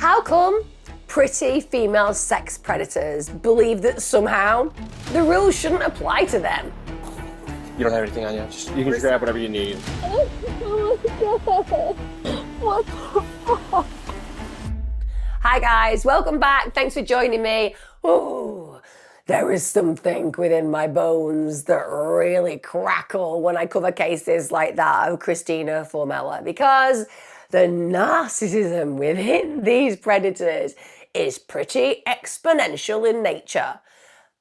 How come pretty female sex predators believe that somehow the rules shouldn't apply to them? You don't have anything on you? You can just grab whatever you need. What the fuck? Hi guys, welcome back. Thanks for joining me. Ooh, there is something within my bones that really crackle when I cover cases like that of Christina Formella, because the narcissism within these predators is pretty exponential in nature.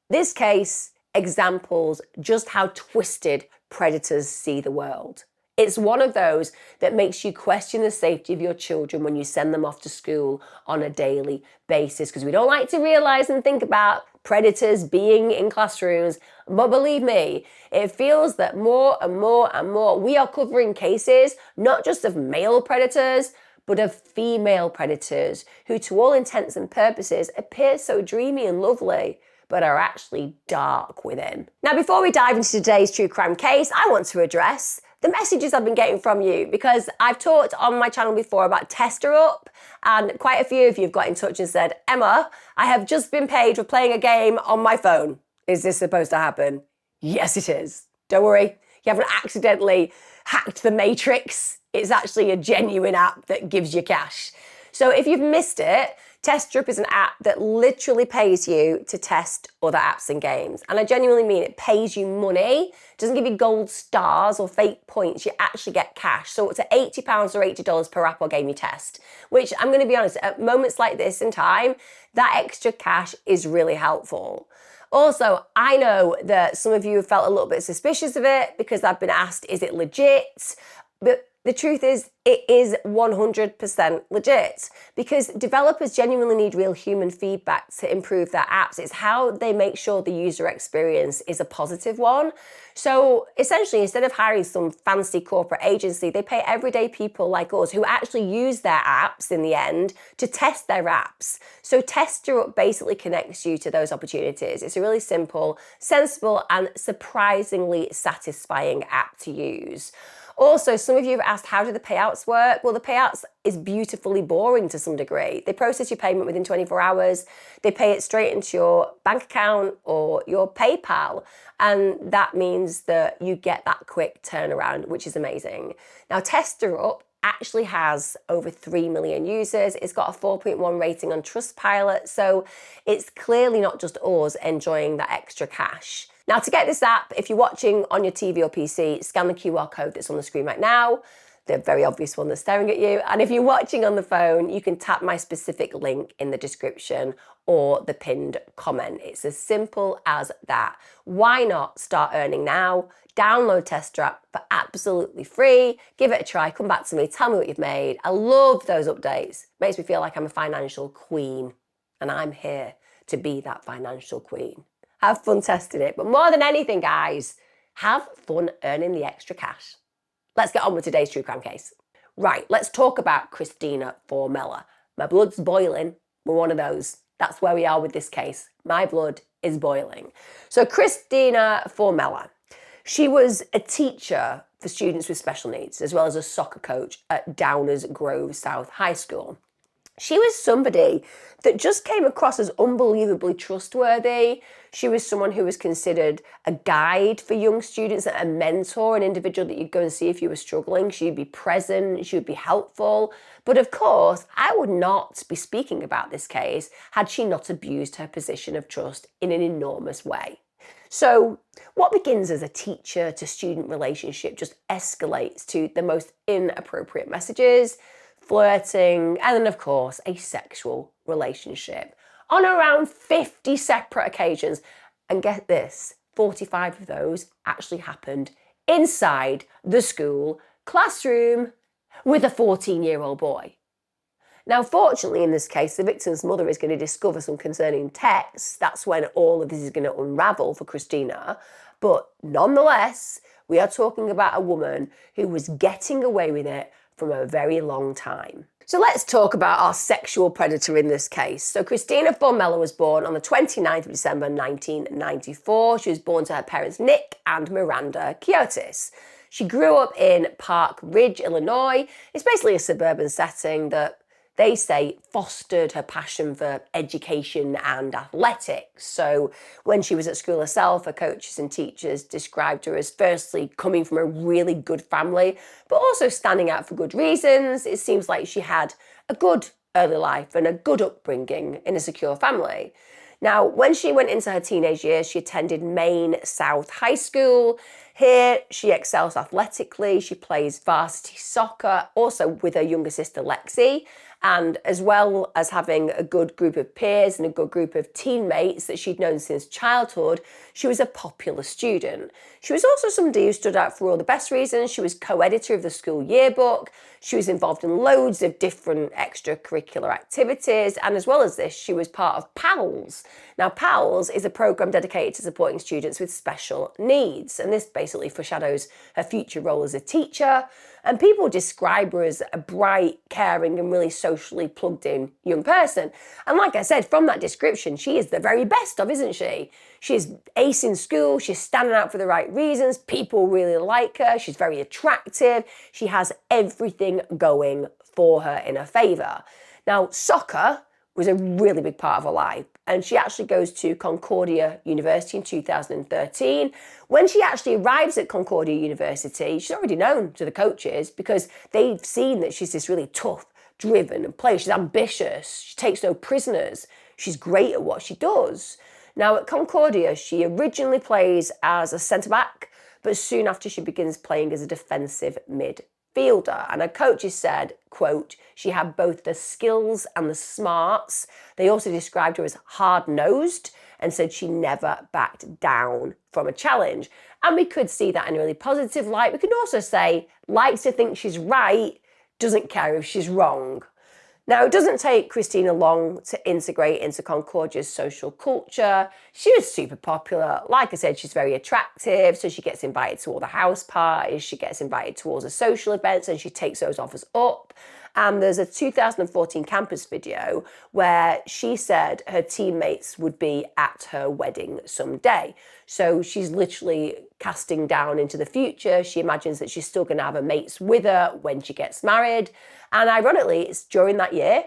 This case examples just how twisted predators see the world. It's one of those that makes you question the safety of your children when you send them off to school on a daily basis, because we don't like to realize and think about predators being in classrooms. But believe me, it feels that more and more and more we are covering cases not just of male predators, but of female predators who, to all intents and purposes, appear so dreamy and lovely, but are actually dark within. Now, before we dive into today's true crime case, I want to address the messages I've been getting from you, because I've talked on my channel before about Tester Up, and quite a few of you have got in touch and said, Emma, I have just been paid for playing a game on my phone. Is this supposed to happen? Yes, it is. Don't worry, you haven't accidentally hacked the Matrix. It's actually a genuine app that gives you cash. So if you've missed it, Tester Up is an app that literally pays you to test other apps and games. And I genuinely mean it pays you money. It doesn't give you gold stars or fake points. You actually get cash. So it's £80 or $80 per app or game you test, which I'm going to be honest, at moments like this in time, that extra cash is really helpful. Also, I know that some of you have felt a little bit suspicious of it because I've been asked, is it legit? But the truth is, it is 100% legit, because developers genuinely need real human feedback to improve their apps. It's how they make sure the user experience is a positive one. So essentially, instead of hiring some fancy corporate agency, they pay everyday people like us who actually use their apps in the end to test their apps. So Tester Up basically connects you to those opportunities. It's a really simple, sensible, and surprisingly satisfying app to use. Also, some of you have asked, how do the payouts work? Well, the payouts is beautifully boring to some degree. They process your payment within 24 hours. They pay it straight into your bank account or your PayPal. And that means that you get that quick turnaround, which is amazing. Now, Tester Up actually has over 3 million users. It's got a 4.1 rating on Trustpilot. So it's clearly not just us enjoying that extra cash. Now, to get this app, if you're watching on your TV or PC, scan the QR code that's on the screen right now, the very obvious one that's staring at you. And if you're watching on the phone, you can tap my specific link in the description or the pinned comment. It's as simple as that. Why not start earning now? Download Tester App for absolutely free. Give it a try. Come back to me. Tell me what you've made. I love those updates. Makes me feel like I'm a financial queen, and I'm here to be that financial queen. Have fun testing it, but more than anything, guys, have fun earning the extra cash. Let's get on with today's true crime case. Right, let's talk about Christina Formella. My blood's boiling. We're one of those. That's where we are with this case. My blood is boiling. So Christina Formella, she was a teacher for students with special needs, as well as a soccer coach at Downers Grove South High School. She was somebody that just came across as unbelievably trustworthy. She was someone who was considered a guide for young students, a mentor, an individual that you'd go and see if you were struggling. She'd be present, she would be helpful. But of course, I would not be speaking about this case had she not abused her position of trust in an enormous way. So what begins as a teacher to student relationship just escalates to the most inappropriate messages, flirting, and then of course a sexual relationship on around 50 separate occasions. And get this, 45 of those actually happened inside the school classroom with a 14-year-old boy. Now, fortunately, in this case, the victim's mother is going to discover some concerning texts. That's when all of this is going to unravel for Christina. But nonetheless, we are talking about a woman who was getting away with it from a very long time. So let's talk about our sexual predator in this case. So Christina Formella was born on the 29th of December 1994. She was born to her parents Nick and Miranda Kiotis. She grew up in Park Ridge, Illinois. It's basically a suburban setting that they say fostered her passion for education and athletics. So when she was at school herself, her coaches and teachers described her as firstly coming from a really good family, but also standing out for good reasons. It seems like she had a good early life and a good upbringing in a secure family. Now, when she went into her teenage years, she attended Maine South High School. Here, she excels athletically. She plays varsity soccer, also with her younger sister, Lexi. And as well as having a good group of peers and a good group of teammates that she'd known since childhood, she was a popular student. She was also somebody who stood out for all the best reasons. She was co-editor of the school yearbook. She was involved in loads of different extracurricular activities. And as well as this, she was part of PALS. Now, PALS is a program dedicated to supporting students with special needs. And this basically foreshadows her future role as a teacher. And people describe her as a bright, caring, and really socially plugged in young person. And like I said, from that description, she is the very best of, isn't she? She's ace in school, she's standing out for the right reasons, people really like her, she's very attractive, she has everything going for her in her favour. Now, soccer was a really big part of her life, and she actually goes to Concordia University in 2013. When she actually arrives at Concordia University, she's already known to the coaches because they've seen that she's this really tough, driven player. She's ambitious, she takes no prisoners, she's great at what she does. Now at Concordia, she originally plays as a centre-back, but soon after she begins playing as a defensive midfielder. And her coaches said, quote, she had both the skills and the smarts. They also described her as hard-nosed and said she never backed down from a challenge. And we could see that in a really positive light. We could also say, likes to think she's right, doesn't care if she's wrong. Now, it doesn't take Christina long to integrate into Concordia's social culture. She was super popular. Like I said, she's very attractive, so she gets invited to all the house parties, she gets invited to all the social events, and she takes those offers up. And there's a 2014 campus video where she said her teammates would be at her wedding someday. So she's literally casting down into the future. She imagines that she's still going to have her mates with her when she gets married. And ironically, it's during that year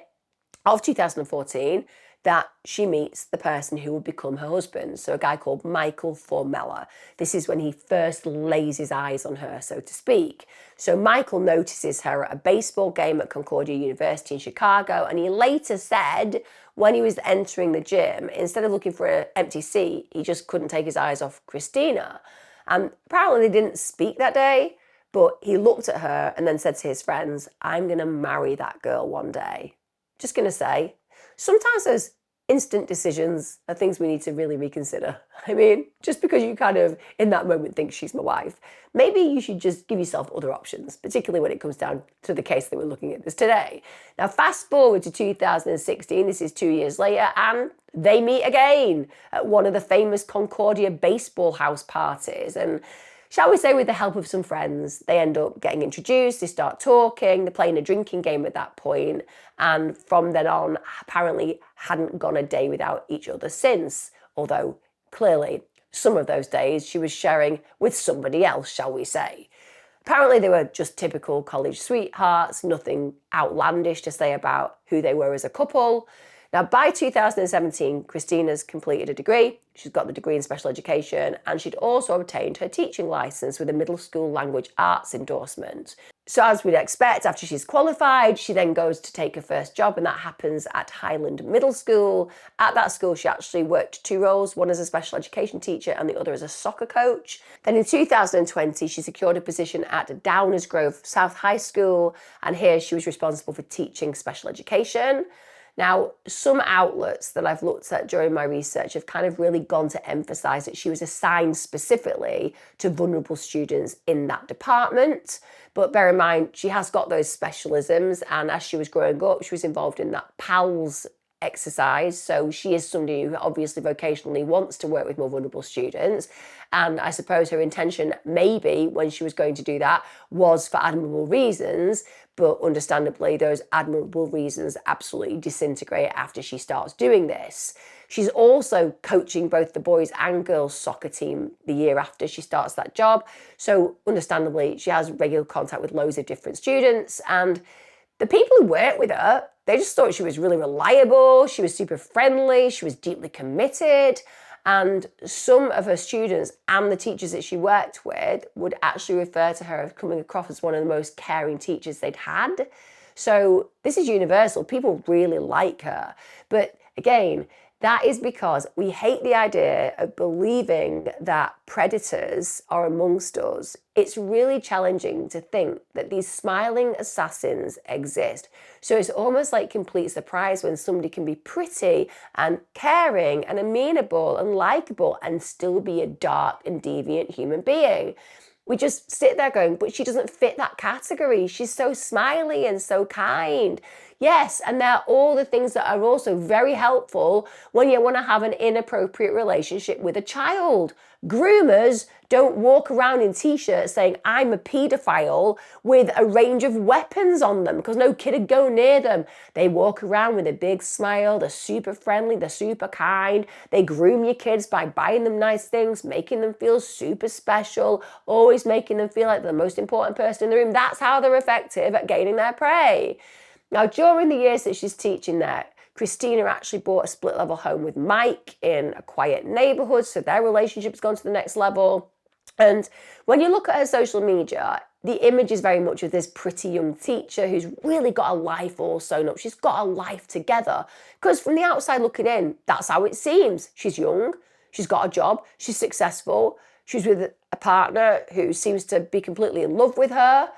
of 2014 that she meets the person who will become her husband. So a guy called Michael Formella. This is when he first lays his eyes on her, so to speak. So Michael notices her at a baseball game at Concordia University in Chicago, and he later said when he was entering the gym, instead of looking for an empty seat, he just couldn't take his eyes off Christina. And apparently they didn't speak that day, but he looked at her and then said to his friends, I'm going to marry that girl one day. Just going to say, sometimes those instant decisions are things we need to really reconsider. I mean, just because you kind of, in that moment, think she's my wife, maybe you should just give yourself other options, particularly when it comes down to the case that we're looking at this today. Now, fast forward to 2016, this is 2 years later, and they meet again at one of the famous Concordia baseball house parties. And shall we say, with the help of some friends, they end up getting introduced, they start talking, they're playing a drinking game at that point, and from then on, apparently hadn't gone a day without each other since, although clearly some of those days she was sharing with somebody else, shall we say. Apparently they were just typical college sweethearts, nothing outlandish to say about who they were as a couple. Now, by 2017, Christina's completed a degree. She's got the degree in special education, and she'd also obtained her teaching license with a middle school language arts endorsement. So as we'd expect, after she's qualified, she then goes to take her first job, and that happens at Highland Middle School. At that school, she actually worked two roles, one as a special education teacher and the other as a soccer coach. Then in 2020, she secured a position at Downers Grove South High School, and here she was responsible for teaching special education. Now, some outlets that I've looked at during my research have kind of really gone to emphasise that she was assigned specifically to vulnerable students in that department. But bear in mind, she has got those specialisms, and as she was growing up, she was involved in that PALS exercise. So she is somebody who obviously vocationally wants to work with more vulnerable students. And I suppose her intention, maybe when she was going to do that, was for admirable reasons. But understandably, those admirable reasons absolutely disintegrate after she starts doing this. She's also coaching both the boys and girls soccer team the year after she starts that job. So understandably, she has regular contact with loads of different students. And the people who work with her They just thought she was really reliable, she was super friendly, she was deeply committed. And some of her students and the teachers that she worked with would actually refer to her as coming across as one of the most caring teachers they'd had. So this is universal. People really like her. But again, that is because we hate the idea of believing that predators are amongst us. It's really challenging to think that these smiling assassins exist. So it's almost like complete surprise when somebody can be pretty and caring and amenable and likable and still be a dark and deviant human being. We just sit there going, but she doesn't fit that category. She's so smiley and so kind. Yes, and they're all the things that are also very helpful when you want to have an inappropriate relationship with a child. Groomers don't walk around in t-shirts saying, I'm a paedophile, with a range of weapons on them, because no kid would go near them. They walk around with a big smile, they're super friendly, they're super kind. They groom your kids by buying them nice things, making them feel super special, always making them feel like they're the most important person in the room. That's how they're effective at gaining their prey. Now, during the years that she's teaching there, Christina actually bought a split-level home with Mike in a quiet neighborhood, so their relationship's gone to the next level. And when you look at her social media, the image is very much of this pretty young teacher who's really got a life all sewn up. She's got a life together. Because from the outside looking in, that's how it seems. She's young, she's got a job, she's successful, she's with a partner who seems to be completely in love with her.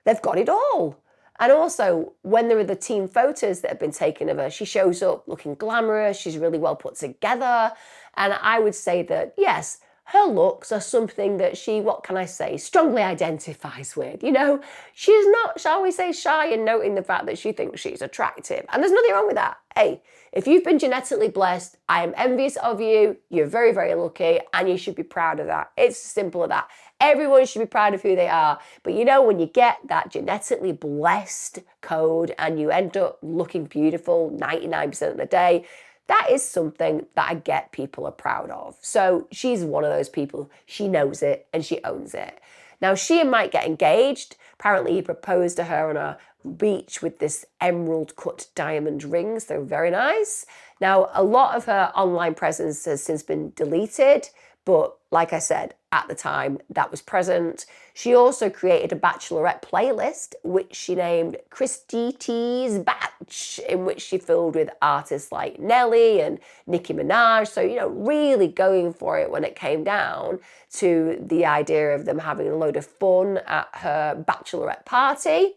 They've got it all. And also, when there are the team photos that have been taken of her, she shows up looking glamorous, she's really well put together. And I would say that, yes, her looks are something that she, what can I say, strongly identifies with. You know, she's not, shall we say, shy in noting the fact that she thinks she's attractive. And there's nothing wrong with that. Hey, if you've been genetically blessed, I am envious of you. You're very, very lucky, and you should be proud of that. It's as simple as that. Everyone should be proud of who they are. But you know, when you get that genetically blessed code and you end up looking beautiful 99% of the day, that is something that I get people are proud of. So she's one of those people. She knows it and she owns it. Now, she and Mike get engaged. Apparently, he proposed to her on a beach with this emerald cut diamond rings. They're very nice. Now, a lot of her online presence has since been deleted, but like I said, at the time that was present. She also created a bachelorette playlist, which she named Christie's Batch, in which she filled with artists like Nelly and Nicki Minaj. So, you know, really going for it when it came down to the idea of them having a load of fun at her bachelorette party.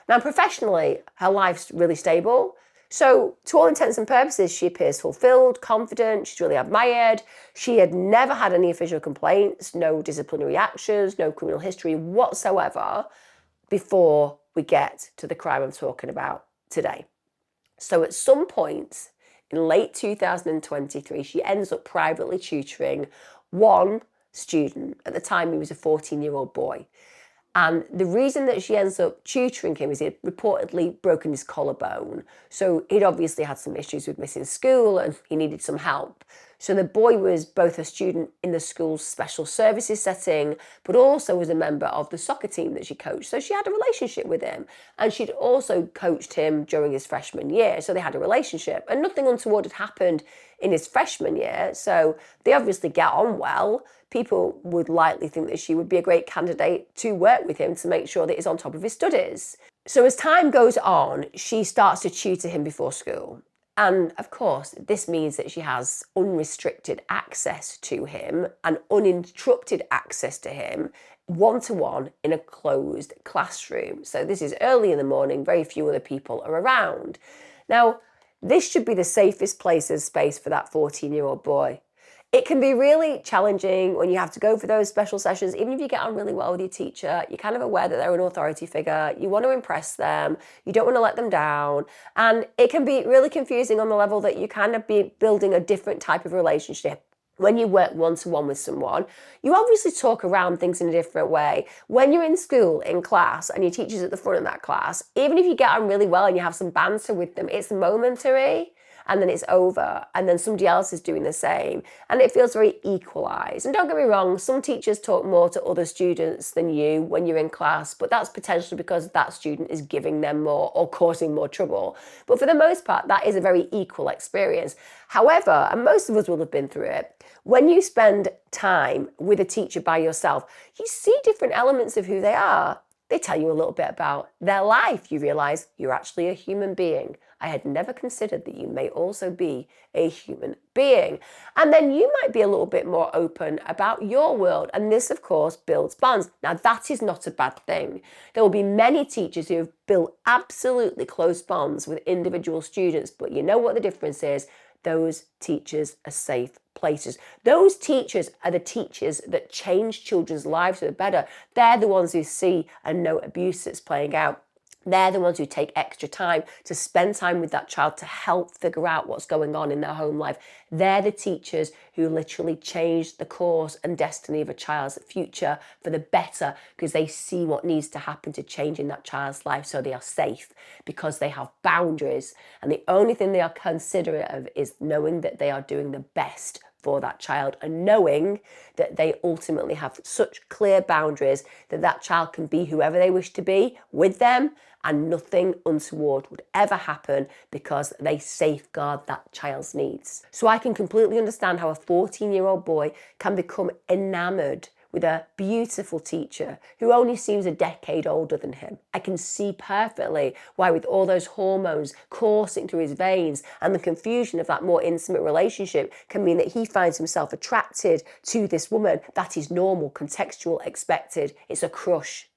Now, professionally, her life's really stable. So, to all intents and purposes, she appears fulfilled, confident, she's really admired. She had never had any official complaints, no disciplinary actions, no criminal history whatsoever before we get to the crime I'm talking about today. So, at some point in late 2023, she ends up privately tutoring one student. At the time, he was a 14-year-old boy. And the reason that she ends up tutoring him is he'd reportedly broken his collarbone. So he'd obviously had some issues with missing school and he needed some help. So the boy was both a student in the school's special services setting, but also was a member of the soccer team that she coached. So she had a relationship with him. And she'd also coached him during his freshman year. So they had a relationship. And nothing untoward had happened in his freshman year. So they obviously get on well. People would likely think that she would be a great candidate to work with him to make sure that he's on top of his studies. So as time goes on, she starts to tutor him before school. And of course, this means that she has unrestricted access to him and uninterrupted access to him one-to-one in a closed classroom. So this is early in the morning, very few other people are around. Now, this should be the safest place and space for that 14-year-old boy. It can be really challenging when you have to go for those special sessions. Even if you get on really well with your teacher, you're kind of aware that they're an authority figure. You want to impress them. You don't want to let them down. And it can be really confusing on the level that you kind of be building a different type of relationship. When you work one-to-one with someone, you obviously talk around things in a different way. When you're in school, in class, and your teacher's at the front of that class, even if you get on really well and you have some banter with them, it's momentary. and then it's over, and then somebody else is doing the same, and it feels very equalised. And don't get me wrong, some teachers talk more to other students than you when you're in class, but that's potentially because that student is giving them more or causing more trouble. But for the most part, that is a very equal experience. However, and most of us will have been through it, when you spend time with a teacher by yourself, you see different elements of who they are. They tell you a little bit about their life. You realise you're actually a human being. I had never considered that you may also be a human being. And then you might be a little bit more open about your world. And this, of course, builds bonds. Now, that is not a bad thing. There will be many teachers who have built absolutely close bonds with individual students. But you know what the difference is? Those teachers are safe places. Those teachers are the teachers that change children's lives for the better. They're the ones who see and know abuse that's playing out. They're the ones who take extra time to spend time with that child to help figure out what's going on in their home life. They're the teachers who literally change the course and destiny of a child's future for the better, because they see what needs to happen to change in that child's life so they are safe, because they have boundaries. And the only thing they are considerate of is knowing that they are doing the best for that child, and knowing that they ultimately have such clear boundaries that that child can be whoever they wish to be with them, and nothing untoward would ever happen because they safeguard that child's needs. So I can completely understand how a 14-year-old boy can become enamored with a beautiful teacher who only seems a decade older than him. I can see perfectly why, with all those hormones coursing through his veins and the confusion of that more intimate relationship, can mean that he finds himself attracted to this woman. That is normal, contextual, expected. It's a crush.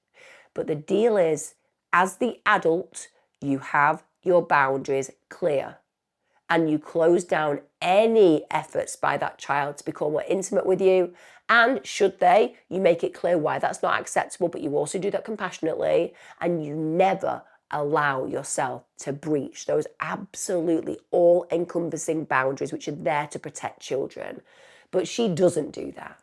But the deal is, as the adult, you have your boundaries clear, and you close down any efforts by that child to become more intimate with you. And should they, you make it clear why that's not acceptable, but you also do that compassionately, and you never allow yourself to breach those absolutely all-encompassing boundaries which are there to protect children. But she doesn't do that.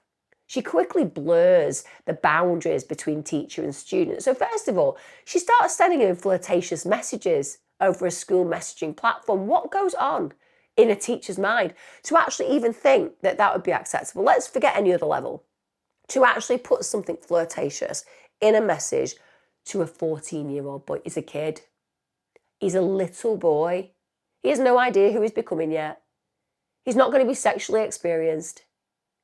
She quickly blurs the boundaries between teacher and student. So first of all, she starts sending him flirtatious messages over a school messaging platform. What goes on in a teacher's mind to actually even think that that would be acceptable? Let's forget any other level. To actually put something flirtatious in a message to a 14-year-old boy. He's a kid. He's a little boy. He has no idea who he's becoming yet. He's not going to be sexually experienced.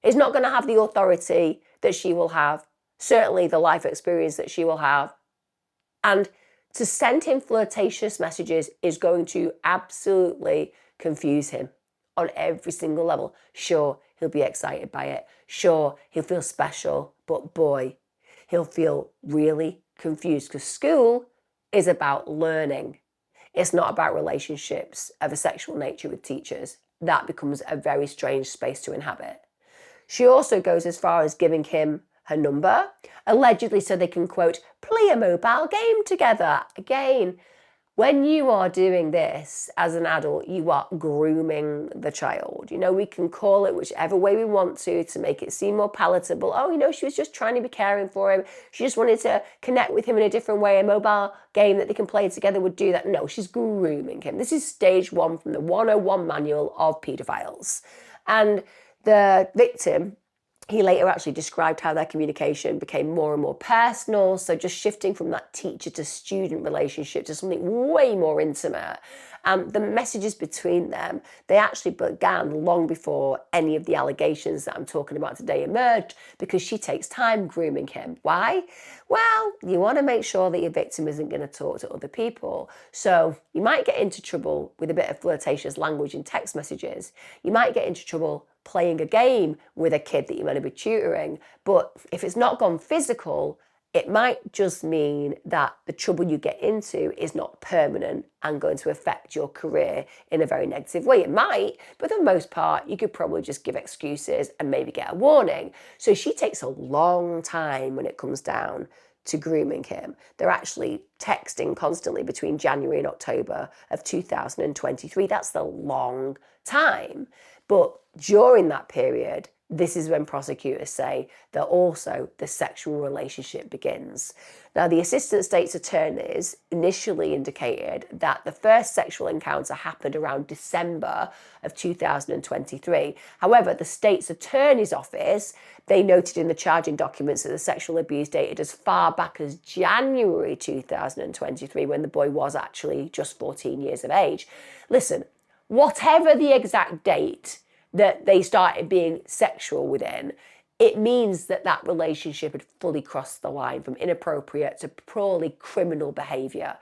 He's not going to have the authority that she will have, certainly the life experience that she will have. And to send him flirtatious messages is going to absolutely confuse him on every single level. Sure, he'll be excited by it. Sure, he'll feel special, but boy, he'll feel really confused, because school is about learning. It's not about relationships of a sexual nature with teachers. That becomes a very strange space to inhabit. She also goes as far as giving him her number, allegedly so they can, quote, play a mobile game together. Again, when you are doing this as an adult, you are grooming the child. You know, we can call it whichever way we want to make it seem more palatable. Oh, you know, she was just trying to be caring for him. She just wanted to connect with him in a different way. A mobile game that they can play together would do that. No, she's grooming him. This is stage 1 from the 101 manual of paedophiles. And the victim, he later actually described how their communication became more and more personal. So just shifting from that teacher to student relationship to something way more intimate. The messages between them, they actually began long before any of the allegations that I'm talking about today emerged, because she takes time grooming him. Why? Well, you want to make sure that your victim isn't going to talk to other people. So you might get into trouble with a bit of flirtatious language in text messages. You might get into trouble playing a game with a kid that you're going to be tutoring. But if it's not gone physical, it might just mean that the trouble you get into is not permanent and going to affect your career in a very negative way. It might, but for the most part, you could probably just give excuses and maybe get a warning. So she takes a long time when it comes down to grooming him. They're actually texting constantly between January and October of 2023. That's the long time. But during that period, this is when prosecutors say that also the sexual relationship begins. Now, the assistant state's attorneys initially indicated that the first sexual encounter happened around December of 2023. However, the state's attorney's office, they noted in the charging documents that the sexual abuse dated as far back as January 2023, when the boy was actually just 14 years of age. Listen, whatever the exact date that they started being sexual within, it means that that relationship had fully crossed the line from inappropriate to purely criminal behaviour.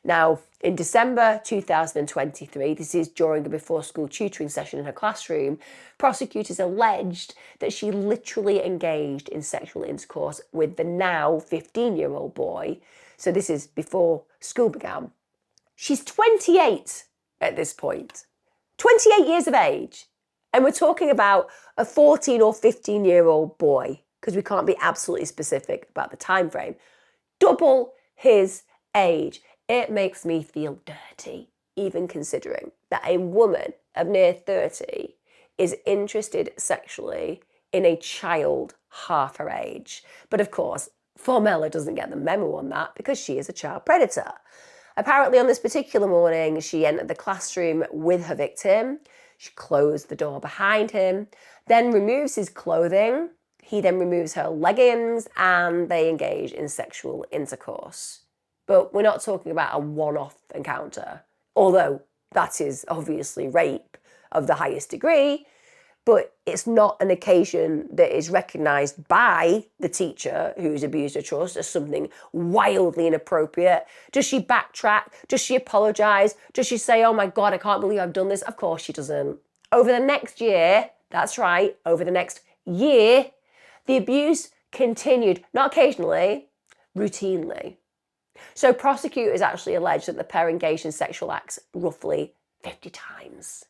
Now, in December 2023, this is during a before-school tutoring session in her classroom, prosecutors alleged that she literally engaged in sexual intercourse with the now 15-year-old boy. So this is before school began. She's 28 at this point. 28 years of age. And we're talking about a 14 or 15-year-old boy, because we can't be absolutely specific about the time frame. Double his age. It makes me feel dirty, even considering that a woman of near 30 is interested sexually in a child half her age. But of course, Formella doesn't get the memo on that because she is a child predator. Apparently on this particular morning, she entered the classroom with her victim. She closed the door behind him, then removes his clothing. He then removes her leggings and they engage in sexual intercourse. But we're not talking about a one-off encounter, although that is obviously rape of the highest degree, but it's not an occasion that is recognised by the teacher who's abused her trust as something wildly inappropriate. Does she backtrack? Does she apologise? Does she say, oh my God, I can't believe I've done this? Of course she doesn't. Over the next year, that's right, over the next year, the abuse continued, not occasionally, routinely. So prosecutors actually allege that the pair engaged in sexual acts roughly 50 times.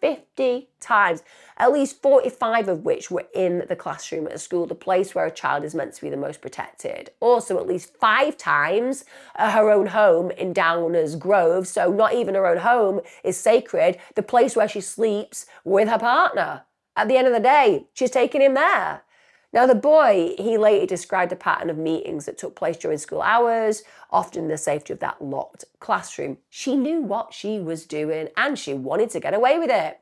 50 times, at least 45 of which were in the classroom at a school, the place where a child is meant to be the most protected. Also, at least 5 times at her own home in Downers Grove, so not even her own home is sacred, the place where she sleeps with her partner. At the end of the day, she's taking him there. Now, the boy, he later described a pattern of meetings that took place during school hours, often in the safety of that locked classroom. She knew what she was doing and she wanted to get away with it.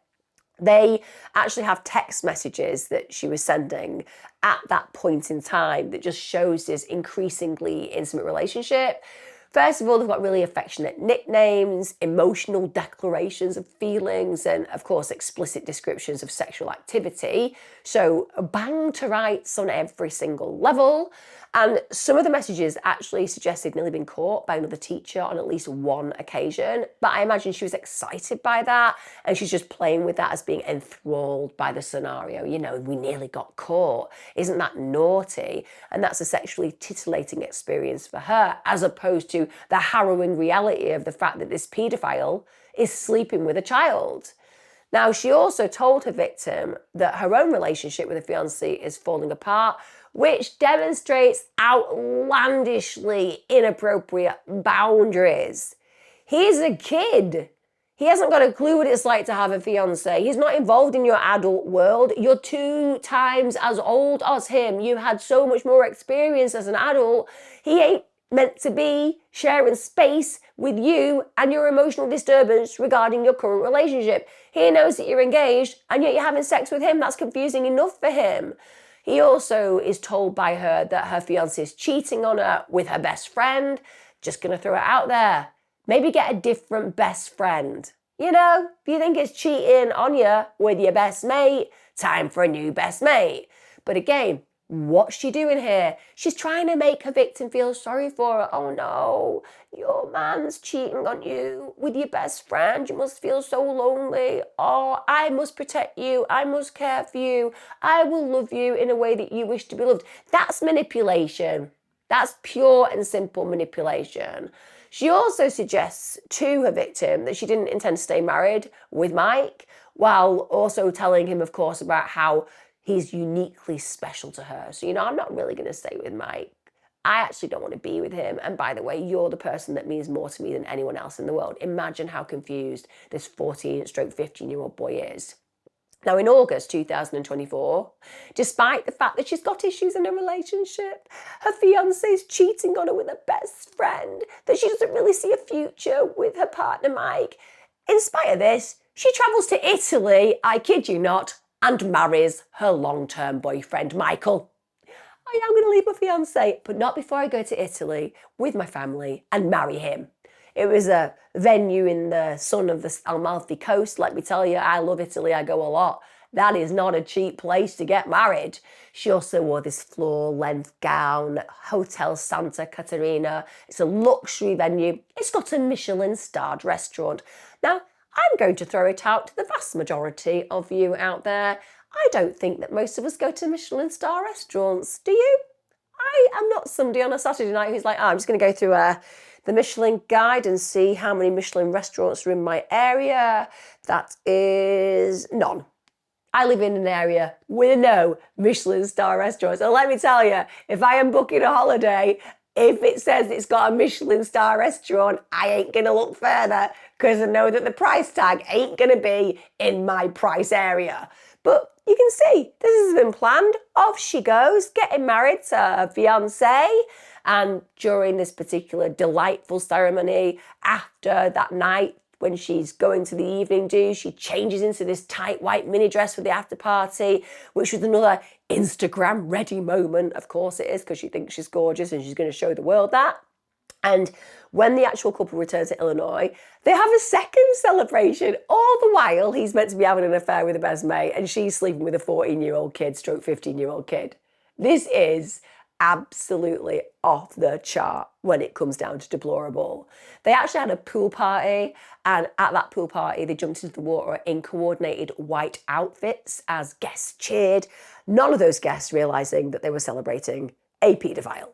They actually have text messages that she was sending at that point in time that just shows this increasingly intimate relationship. First of all, they've got really affectionate nicknames, emotional declarations of feelings, and of course, explicit descriptions of sexual activity. So bang to rights on every single level. And some of the messages actually suggested nearly been caught by another teacher on at least one occasion. But I imagine she was excited by that and she's just playing with that as being enthralled by the scenario. You know, we nearly got caught. Isn't that naughty? And that's a sexually titillating experience for her, as opposed to the harrowing reality of the fact that this paedophile is sleeping with a child. Now, she also told her victim that her own relationship with her fiancé is falling apart, which demonstrates outlandishly inappropriate boundaries. He's a kid. He hasn't got a clue what it's like to have a fiancé. He's not involved in your adult world. You're 2 times as old as him. You've had so much more experience as an adult. He ain't meant to be sharing space with you and your emotional disturbance regarding your current relationship. He knows that you're engaged and yet you're having sex with him. That's confusing enough for him. He also is told by her that her fiancé is cheating on her with her best friend. Just going to throw it out there. Maybe get a different best friend. You know, if you think it's cheating on you with your best mate, time for a new best mate. But again, what's she doing here? She's trying to make her victim feel sorry for her. Oh no, your man's cheating on you with your best friend. You must feel so lonely. Oh, I must protect you. I must care for you. I will love you in a way that you wish to be loved. That's manipulation. That's pure and simple manipulation. She also suggests to her victim that she didn't intend to stay married with Mike, while also telling him, of course, about how he's uniquely special to her. So, you know, I'm not really going to stay with Mike. I actually don't want to be with him. And by the way, you're the person that means more to me than anyone else in the world. Imagine how confused this 15-15-year-old boy is. Now, in August 2024, despite the fact that she's got issues in a relationship, her fiance's cheating on her with her best friend, that she doesn't really see a future with her partner Mike, in spite of this, she travels to Italy, I kid you not, and marries her long-term boyfriend Michael. I am going to leave my fiance, but not before I go to Italy with my family and marry him. It was a venue in the sun of the Amalfi Coast. Let me tell you, I love Italy. I go a lot. That is not a cheap place to get married. She also wore this floor-length gown, Hotel Santa Caterina. It's a luxury venue. It's got a Michelin-starred restaurant. Now, I'm going to throw it out to the vast majority of you out there. I don't think that most of us go to Michelin-star restaurants. Do you? I am not somebody on a Saturday night who's like, oh, I'm just going to go through the Michelin guide and see how many Michelin restaurants are in my area. That is none. I live in an area with no Michelin star restaurants. So let me tell you, if I am booking a holiday, if it says it's got a Michelin star restaurant, I ain't going to look further because I know that the price tag ain't going to be in my price area. But you can see, this has been planned. Off she goes, getting married to her fiancé. And during this particular delightful ceremony, after that night, when she's going to the evening do, she changes into this tight white mini dress for the after party, which was another Instagram ready moment. Of course it is, because she thinks she's gorgeous and she's going to show the world that. And when the actual couple returns to Illinois, they have a second celebration. All the while, he's meant to be having an affair with a best mate and she's sleeping with a 14-year-old kid, stroke 15-year-old kid. This is absolutely off the chart when it comes down to deplorable. They actually had a pool party, and at that pool party, they jumped into the water in coordinated white outfits as guests cheered. None of those guests realizing that they were celebrating a paedophile.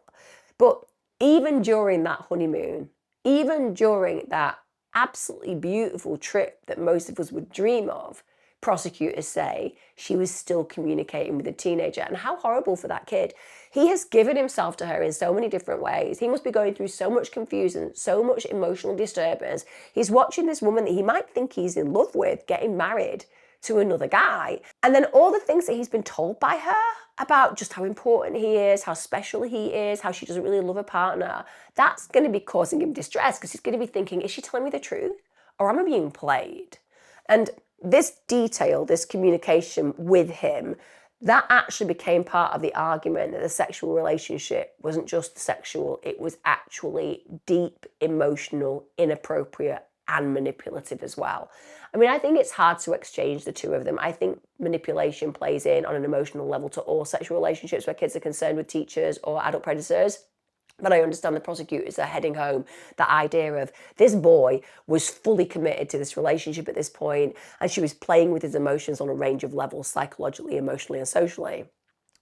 But even during that honeymoon, even during that absolutely beautiful trip that most of us would dream of, prosecutors say she was still communicating with a teenager. And how horrible for that kid. He has given himself to her in so many different ways. He must be going through so much confusion, so much emotional disturbance. He's watching this woman that he might think he's in love with getting married to another guy. And then all the things that he's been told by her about just how important he is, how special he is, how she doesn't really love a partner, that's going to be causing him distress because he's going to be thinking, is she telling me the truth or am I being played? And this detail, this communication with him, that actually became part of the argument that the sexual relationship wasn't just sexual, it was actually deep, emotional, inappropriate, and manipulative as well. I mean, I think it's hard to exchange the two of them. I think manipulation plays in on an emotional level to all sexual relationships where kids are concerned with teachers or adult predators. But I understand the prosecutors are heading home that idea of this boy was fully committed to this relationship at this point, and she was playing with his emotions on a range of levels, psychologically, emotionally, and socially.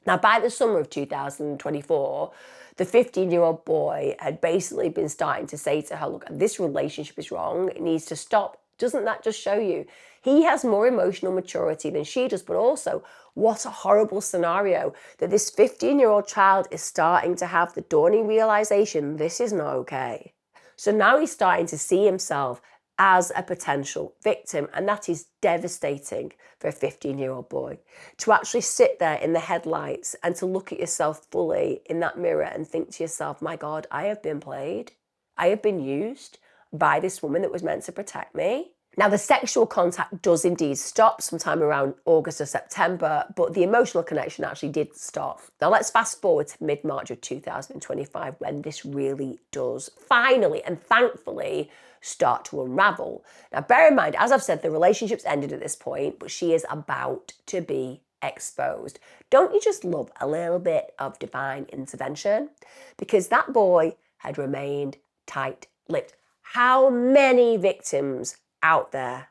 Now, by the summer of 2024, the 15-year-old boy had basically been starting to say to her, look, this relationship is wrong. It needs to stop. Doesn't that just show you? He has more emotional maturity than she does, but also what a horrible scenario that this 15-year-old child is starting to have the dawning realization this is not okay. So now he's starting to see himself as a potential victim, and that is devastating for a 15-year-old boy. To actually sit there in the headlights and to look at yourself fully in that mirror and think to yourself, my God, I have been played. I have been used by this woman that was meant to protect me. Now, the sexual contact does indeed stop sometime around August or September, but the emotional connection actually did stop. Now, let's fast forward to mid-March of 2025 when this really does finally and thankfully start to unravel. Now, bear in mind, as I've said, the relationship's ended at this point, but she is about to be exposed. Don't you just love a little bit of divine intervention? Because that boy had remained tight-lipped. How many victims out there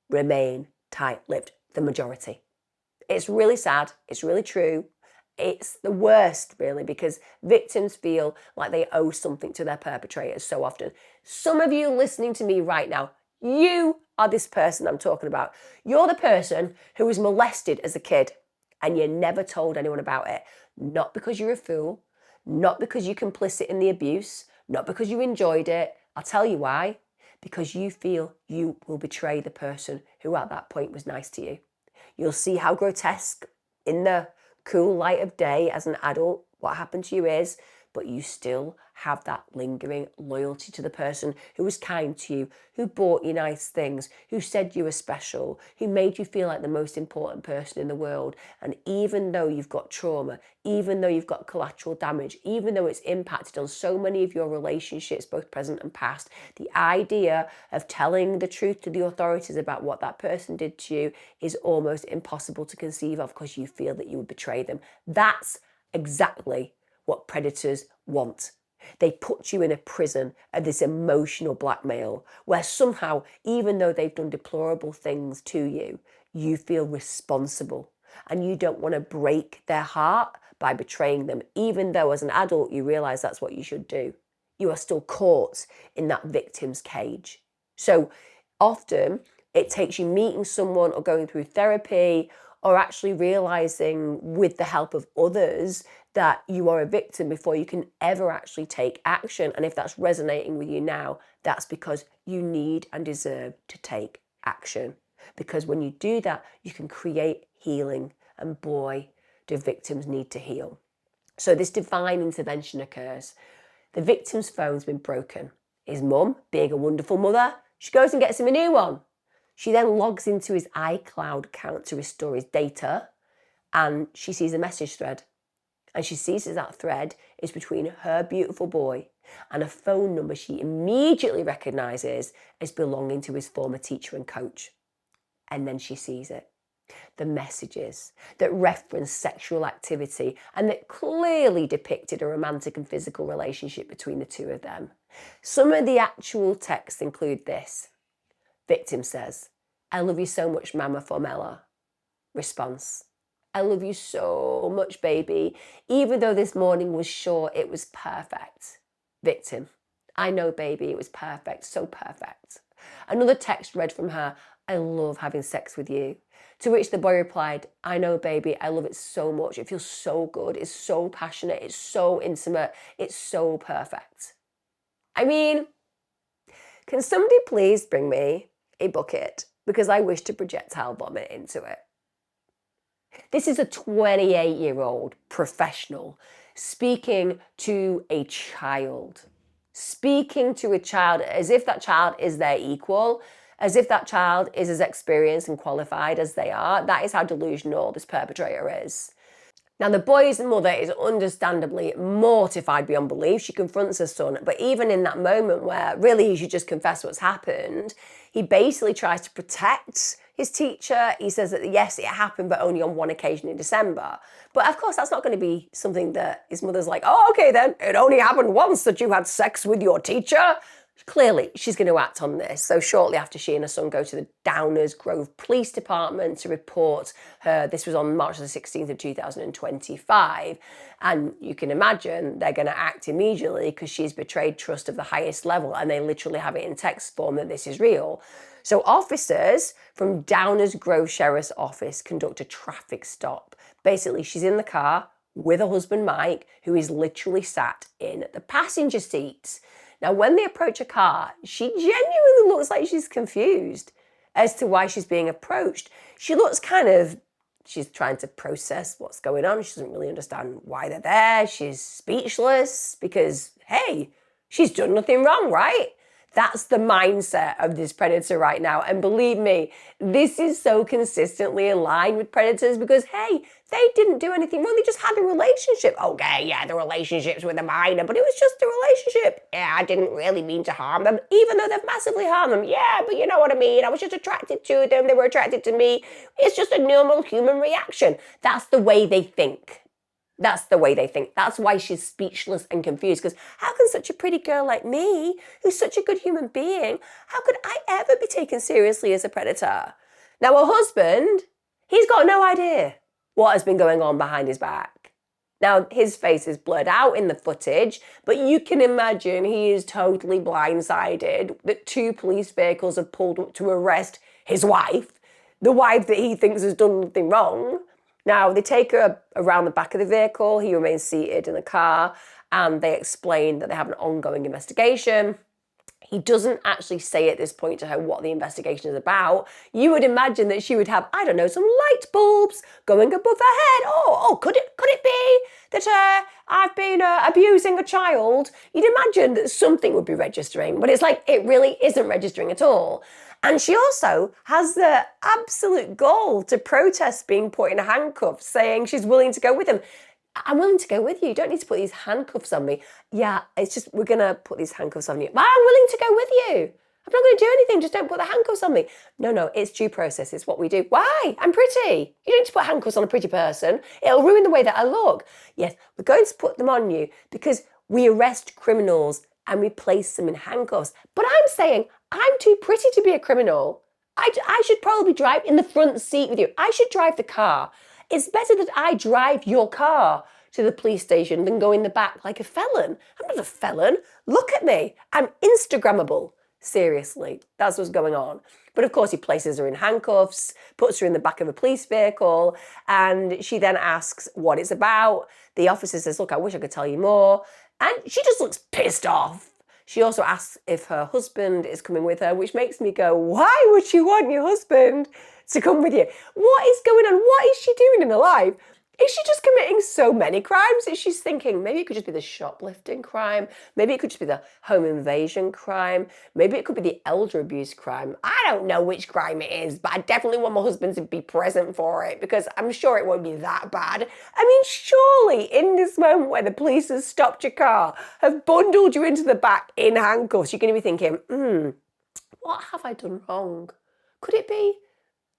remain tight-lipped? The majority. It's really sad. It's really true. It's the worst, really, because victims feel like they owe something to their perpetrators so often. Some of you listening to me right now, you are this person I'm talking about. You're the person who was molested as a kid and you never told anyone about it. Not because you're a fool, Not because you're complicit in the abuse, not because you enjoyed it. I'll tell you why. Because you feel you will betray the person who at that point was nice to you. You'll see how grotesque in the cool light of day as an adult what happened to you is, but you still have that lingering loyalty to the person who was kind to you, who bought you nice things, who said you were special, who made you feel like the most important person in the world. And even though you've got trauma, even though you've got collateral damage, even though it's impacted on so many of your relationships, both present and past, the idea of telling the truth to the authorities about what that person did to you is almost impossible to conceive of because you feel that you would betray them. That's exactly what predators want. They put you in a prison of this emotional blackmail where somehow, even though they've done deplorable things to you, you feel responsible and you don't want to break their heart by betraying them, even though as an adult you realize that's what you should do. You are still caught in that victim's cage. So often it takes you meeting someone or going through therapy or actually realizing with the help of others that you are a victim before you can ever actually take action. And if that's resonating with you now, that's because you need and deserve to take action. Because when you do that, you can create healing. And boy, do victims need to heal. So this divine intervention occurs. The victim's phone's been broken. His mum, being a wonderful mother, she goes and gets him a new one. She then logs into his iCloud account to restore his data, and she sees a message thread. And she sees that thread is between her beautiful boy and a phone number she immediately recognises as belonging to his former teacher and coach. And then she sees it. The messages that reference sexual activity and that clearly depicted a romantic and physical relationship between the two of them. Some of the actual texts include this. Victim says, "I love you so much, Mama Formella." Response, "I love you so much, baby. Even though this morning was short, it was perfect." Victim, "I know, baby, it was perfect, so perfect." Another text read from her, "I love having sex with you." To which the boy replied, "I know, baby, I love it so much. It feels so good. It's so passionate. It's so intimate. It's so perfect." I mean, can somebody please bring me a bucket? Because I wish to projectile vomit into it. This is a 28-year-old professional speaking to a child. Speaking to a child as if that child is their equal, as if that child is as experienced and qualified as they are. That is how delusional this perpetrator is. Now, the boy's mother is understandably mortified beyond belief. She confronts her son, but even in that moment where really he should just confess what's happened, he basically tries to protect his teacher. He says that yes, it happened, but only on one occasion in December. But of course, that's not going to be something that his mother's like, "Oh, okay then, it only happened once that you had sex with your teacher." Clearly, she's going to act on this. So shortly after she and her son go to the Downers Grove Police Department to report her, this was on March the 16th of 2025. And you can imagine they're going to act immediately because she's betrayed trust of the highest level. And they literally have it in text form that this is real. So officers from Downers Grove Sheriff's Office conduct a traffic stop. Basically, she's in the car with her husband, Mike, who is literally sat in the passenger seat. Now, when they approach a car, she genuinely looks like she's confused as to why she's being approached. She looks she's trying to process what's going on. She doesn't really understand why they're there. She's speechless because, hey, she's done nothing wrong, right? That's the mindset of this predator right now. And believe me, this is so consistently aligned with predators because, hey, they didn't do anything wrong. They just had a relationship. Okay, yeah, the relationship's with a minor, but it was just a relationship. Yeah, I didn't really mean to harm them, even though they've massively harmed them. Yeah, but you know what I mean. I was just attracted to them. They were attracted to me. It's just a normal human reaction. That's the way they think. That's the way they think. That's why she's speechless and confused. Because how can such a pretty girl like me, who's such a good human being, how could I ever be taken seriously as a predator? Now, her husband, he's got no idea what has been going on behind his back. Now, his face is blurred out in the footage, but you can imagine he is totally blindsided that two police vehicles have pulled up to arrest his wife, the wife that he thinks has done nothing wrong. Now, they take her around the back of the vehicle. He remains seated in the car. and they explain that they have an ongoing investigation. He doesn't actually say at this point to her what the investigation is about. You would imagine that she would have, I don't know, some light bulbs going above her head. Oh, could it be that I've been abusing a child? You'd imagine that something would be registering, but it's like it really isn't registering at all. And she also has the absolute gall to protest being put in handcuffs, saying she's willing to go with him. I'm willing to go with you. You don't need to put these handcuffs on me. Yeah, it's just, we're going to put these handcuffs on you. But I'm willing to go with you. I'm not going to do anything. Just don't put the handcuffs on me. No, it's due process. It's what we do. Why? I'm pretty. You don't need to put handcuffs on a pretty person. It'll ruin the way that I look. Yes, we're going to put them on you because we arrest criminals and we place them in handcuffs. But I'm saying I'm too pretty to be a criminal. I should probably drive in the front seat with you. I should drive the car. It's better that I drive your car to the police station than go in the back like a felon. I'm not a felon. Look at me. I'm Instagrammable. Seriously, that's what's going on. But of course, he places her in handcuffs, puts her in the back of a police vehicle, and she then asks what it's about. The officer says, look, I wish I could tell you more. And she just looks pissed off. She also asks if her husband is coming with her, which makes me go, why would you want your husband to come with you? What is going on? What is she doing in her life? Is she just committing so many crimes? Is she thinking maybe it could just be the shoplifting crime? Maybe it could just be the home invasion crime? Maybe it could be the elder abuse crime? I don't know which crime it is, but I definitely want my husband to be present for it because I'm sure it won't be that bad. I mean, surely in this moment where the police have stopped your car, have bundled you into the back in handcuffs, you're going to be thinking, what have I done wrong? Could it be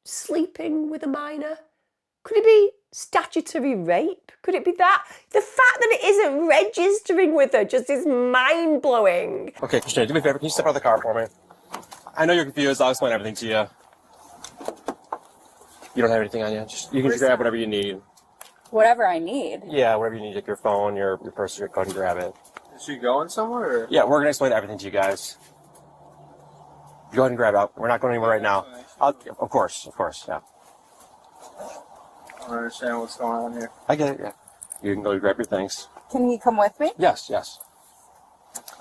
sleeping with a minor? Could it be statutory rape? Could it be that? The fact that it isn't registering with her just is mind-blowing. Okay, Christina, do me a favor. Can you step out of the car for me? I know you're confused. I'll explain everything to you. You don't have anything on you? You can just grab whatever you need. Whatever I need? Yeah, whatever you need. Like your phone, your purse, go ahead and grab it. Is she going somewhere? Or? Yeah, we're going to explain everything to you guys. Go ahead and grab it. We're not going anywhere right now. Of course, yeah. I don't understand what's going on here. I get it, yeah. You can go grab your things. Can he come with me? Yes.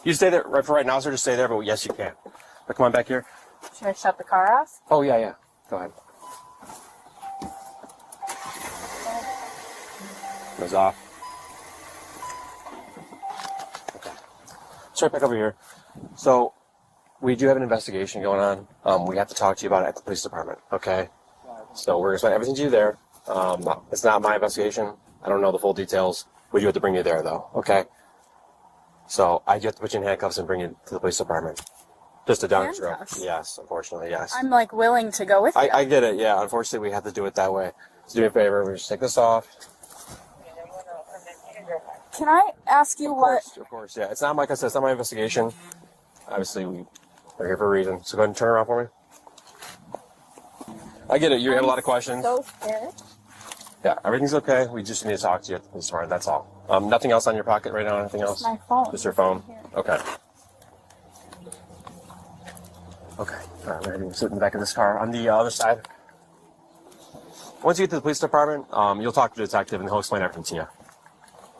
You stay there for right now, sir. Just stay there, but yes, you can. But come on back here. Should I shut the car off? Oh, yeah. Go ahead. Goes off. Okay. Let's right back over here. So, we do have an investigation going on. We have to talk to you about it at the police department, okay? So we're going to explain everything to you there. It's not my investigation. I don't know the full details. We do have to bring you there, though, okay? So I do have to put you in handcuffs and bring you to the police department. Just a down stroke. Handcuffs? Yes, unfortunately, yes. I'm like willing to go with you. I get it, yeah. Unfortunately, we have to do it that way. So do me a favor. We just take this off. Can I ask you what? Of course, yeah. It's not, like I said, it's not my investigation. Obviously, we're here for a reason. So go ahead and turn around for me. I get it. You have a lot of questions. So scared. Yeah, everything's okay. We just need to talk to you at the police department. That's all. Nothing else on your pocket right now? Anything else? My phone. Just your phone? Here. Okay. Okay. All right, we're going to sit in the back of this car. On the other side. Once you get to the police department, you'll talk to the detective and he'll explain everything to you.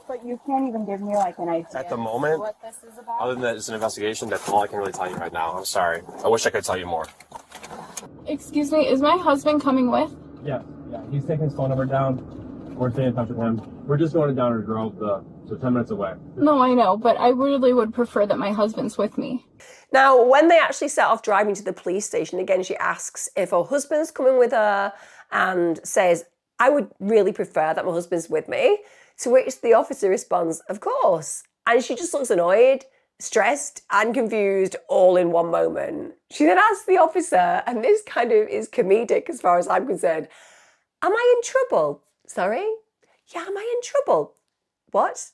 But you can't even give me like an idea. At the moment, what this is about? other than that it's an investigation, that's all I can really tell you right now. I'm sorry. I wish I could tell you more. Excuse me, is my husband coming with? Yeah. He's taking his phone number down. We're staying in touch with him. We're just going to Downers Grove, so 10 minutes away. No, I know, but I really would prefer that my husband's with me. Now, when they actually set off driving to the police station, again, she asks if her husband's coming with her and says, I would really prefer that my husband's with me. To which the officer responds, of course. And she just looks annoyed, stressed and confused all in one moment. She then asks the officer, and this kind of is comedic as far as I'm concerned, am I in trouble? Sorry? Yeah, am I in trouble? What?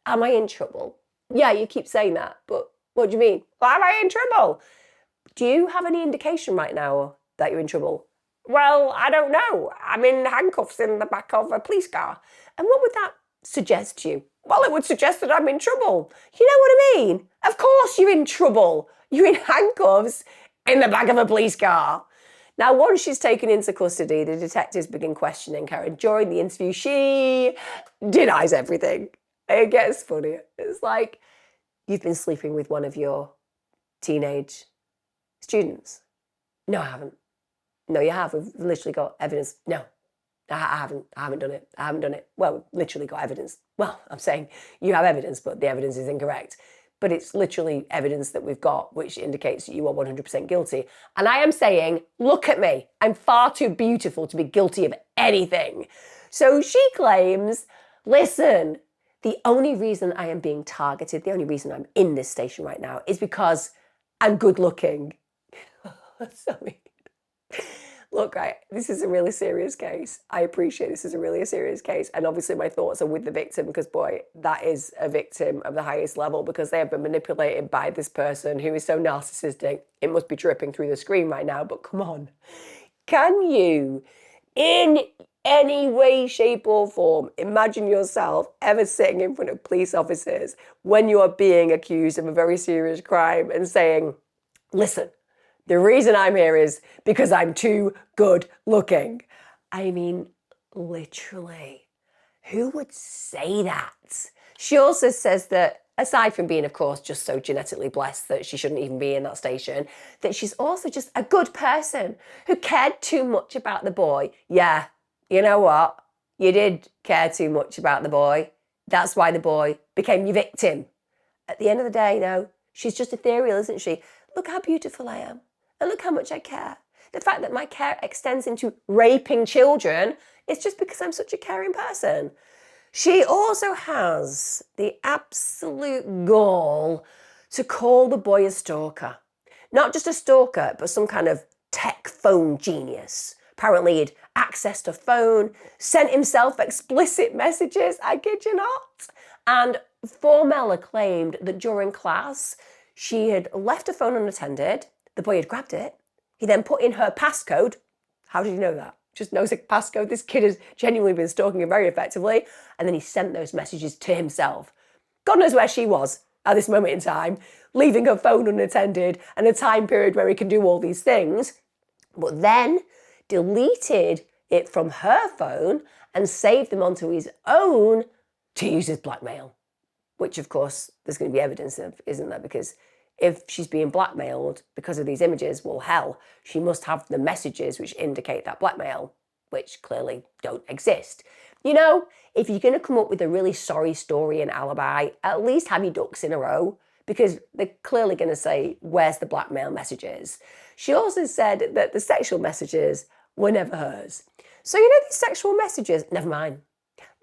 Am I in trouble? Yeah, you keep saying that, but what do you mean? Well, am I in trouble? Do you have any indication right now that you're in trouble? Well, I don't know. I'm in handcuffs in the back of a police car. And what would that suggest to you? Well, it would suggest that I'm in trouble. You know what I mean? Of course you're in trouble. You're in handcuffs in the back of a police car. Now, once she's taken into custody, the detectives begin questioning her. And during the interview, she denies everything. It gets funnier. It's like, you've been sleeping with one of your teenage students. No, I haven't. No, you have. We've literally got evidence. No, I haven't. I haven't done it. I haven't done it. Well, we've literally got evidence. Well, I'm saying you have evidence, but the evidence is incorrect. But it's literally evidence that we've got, which indicates that you are 100% guilty. And I am saying, look at me. I'm far too beautiful to be guilty of anything. So she claims, listen, the only reason I am being targeted, the only reason I'm in this station right now is because I'm good looking. Sorry. Look, right, this is a really serious case. I appreciate this is a really serious case. And obviously my thoughts are with the victim because, boy, that is a victim of the highest level because they have been manipulated by this person who is so narcissistic. It must be dripping through the screen right now, but come on. Can you, in any way, shape or form, imagine yourself ever sitting in front of police officers when you are being accused of a very serious crime and saying, listen, the reason I'm here is because I'm too good looking? I mean, literally, who would say that? She also says that aside from being, of course, just so genetically blessed that she shouldn't even be in that station, that she's also just a good person who cared too much about the boy. Yeah, you know what? You did care too much about the boy. That's why the boy became your victim. At the end of the day, no, she's just ethereal, isn't she? Look how beautiful I am. And look how much I care. The fact that my care extends into raping children is just because I'm such a caring person. She also has the absolute gall to call the boy a stalker. Not just a stalker, but some kind of tech phone genius. Apparently he'd accessed a phone, sent himself explicit messages, I kid you not. And Formella claimed that during class, she had left her phone unattended. The boy had grabbed it. He then put in her passcode. How did he know that? Just knows a passcode. This kid has genuinely been stalking her very effectively. And then he sent those messages to himself. God knows where she was at this moment in time, leaving her phone unattended and a time period where he can do all these things. But then deleted it from her phone and saved them onto his own to use as blackmail. Which, of course, there's going to be evidence of, isn't there? Because if she's being blackmailed because of these images, well, hell, she must have the messages which indicate that blackmail, which clearly don't exist. You know, if you're going to come up with a really sorry story and alibi, at least have your ducks in a row, because they're clearly going to say, where's the blackmail messages? She also said that the sexual messages were never hers. So, you know, these sexual messages, never mind.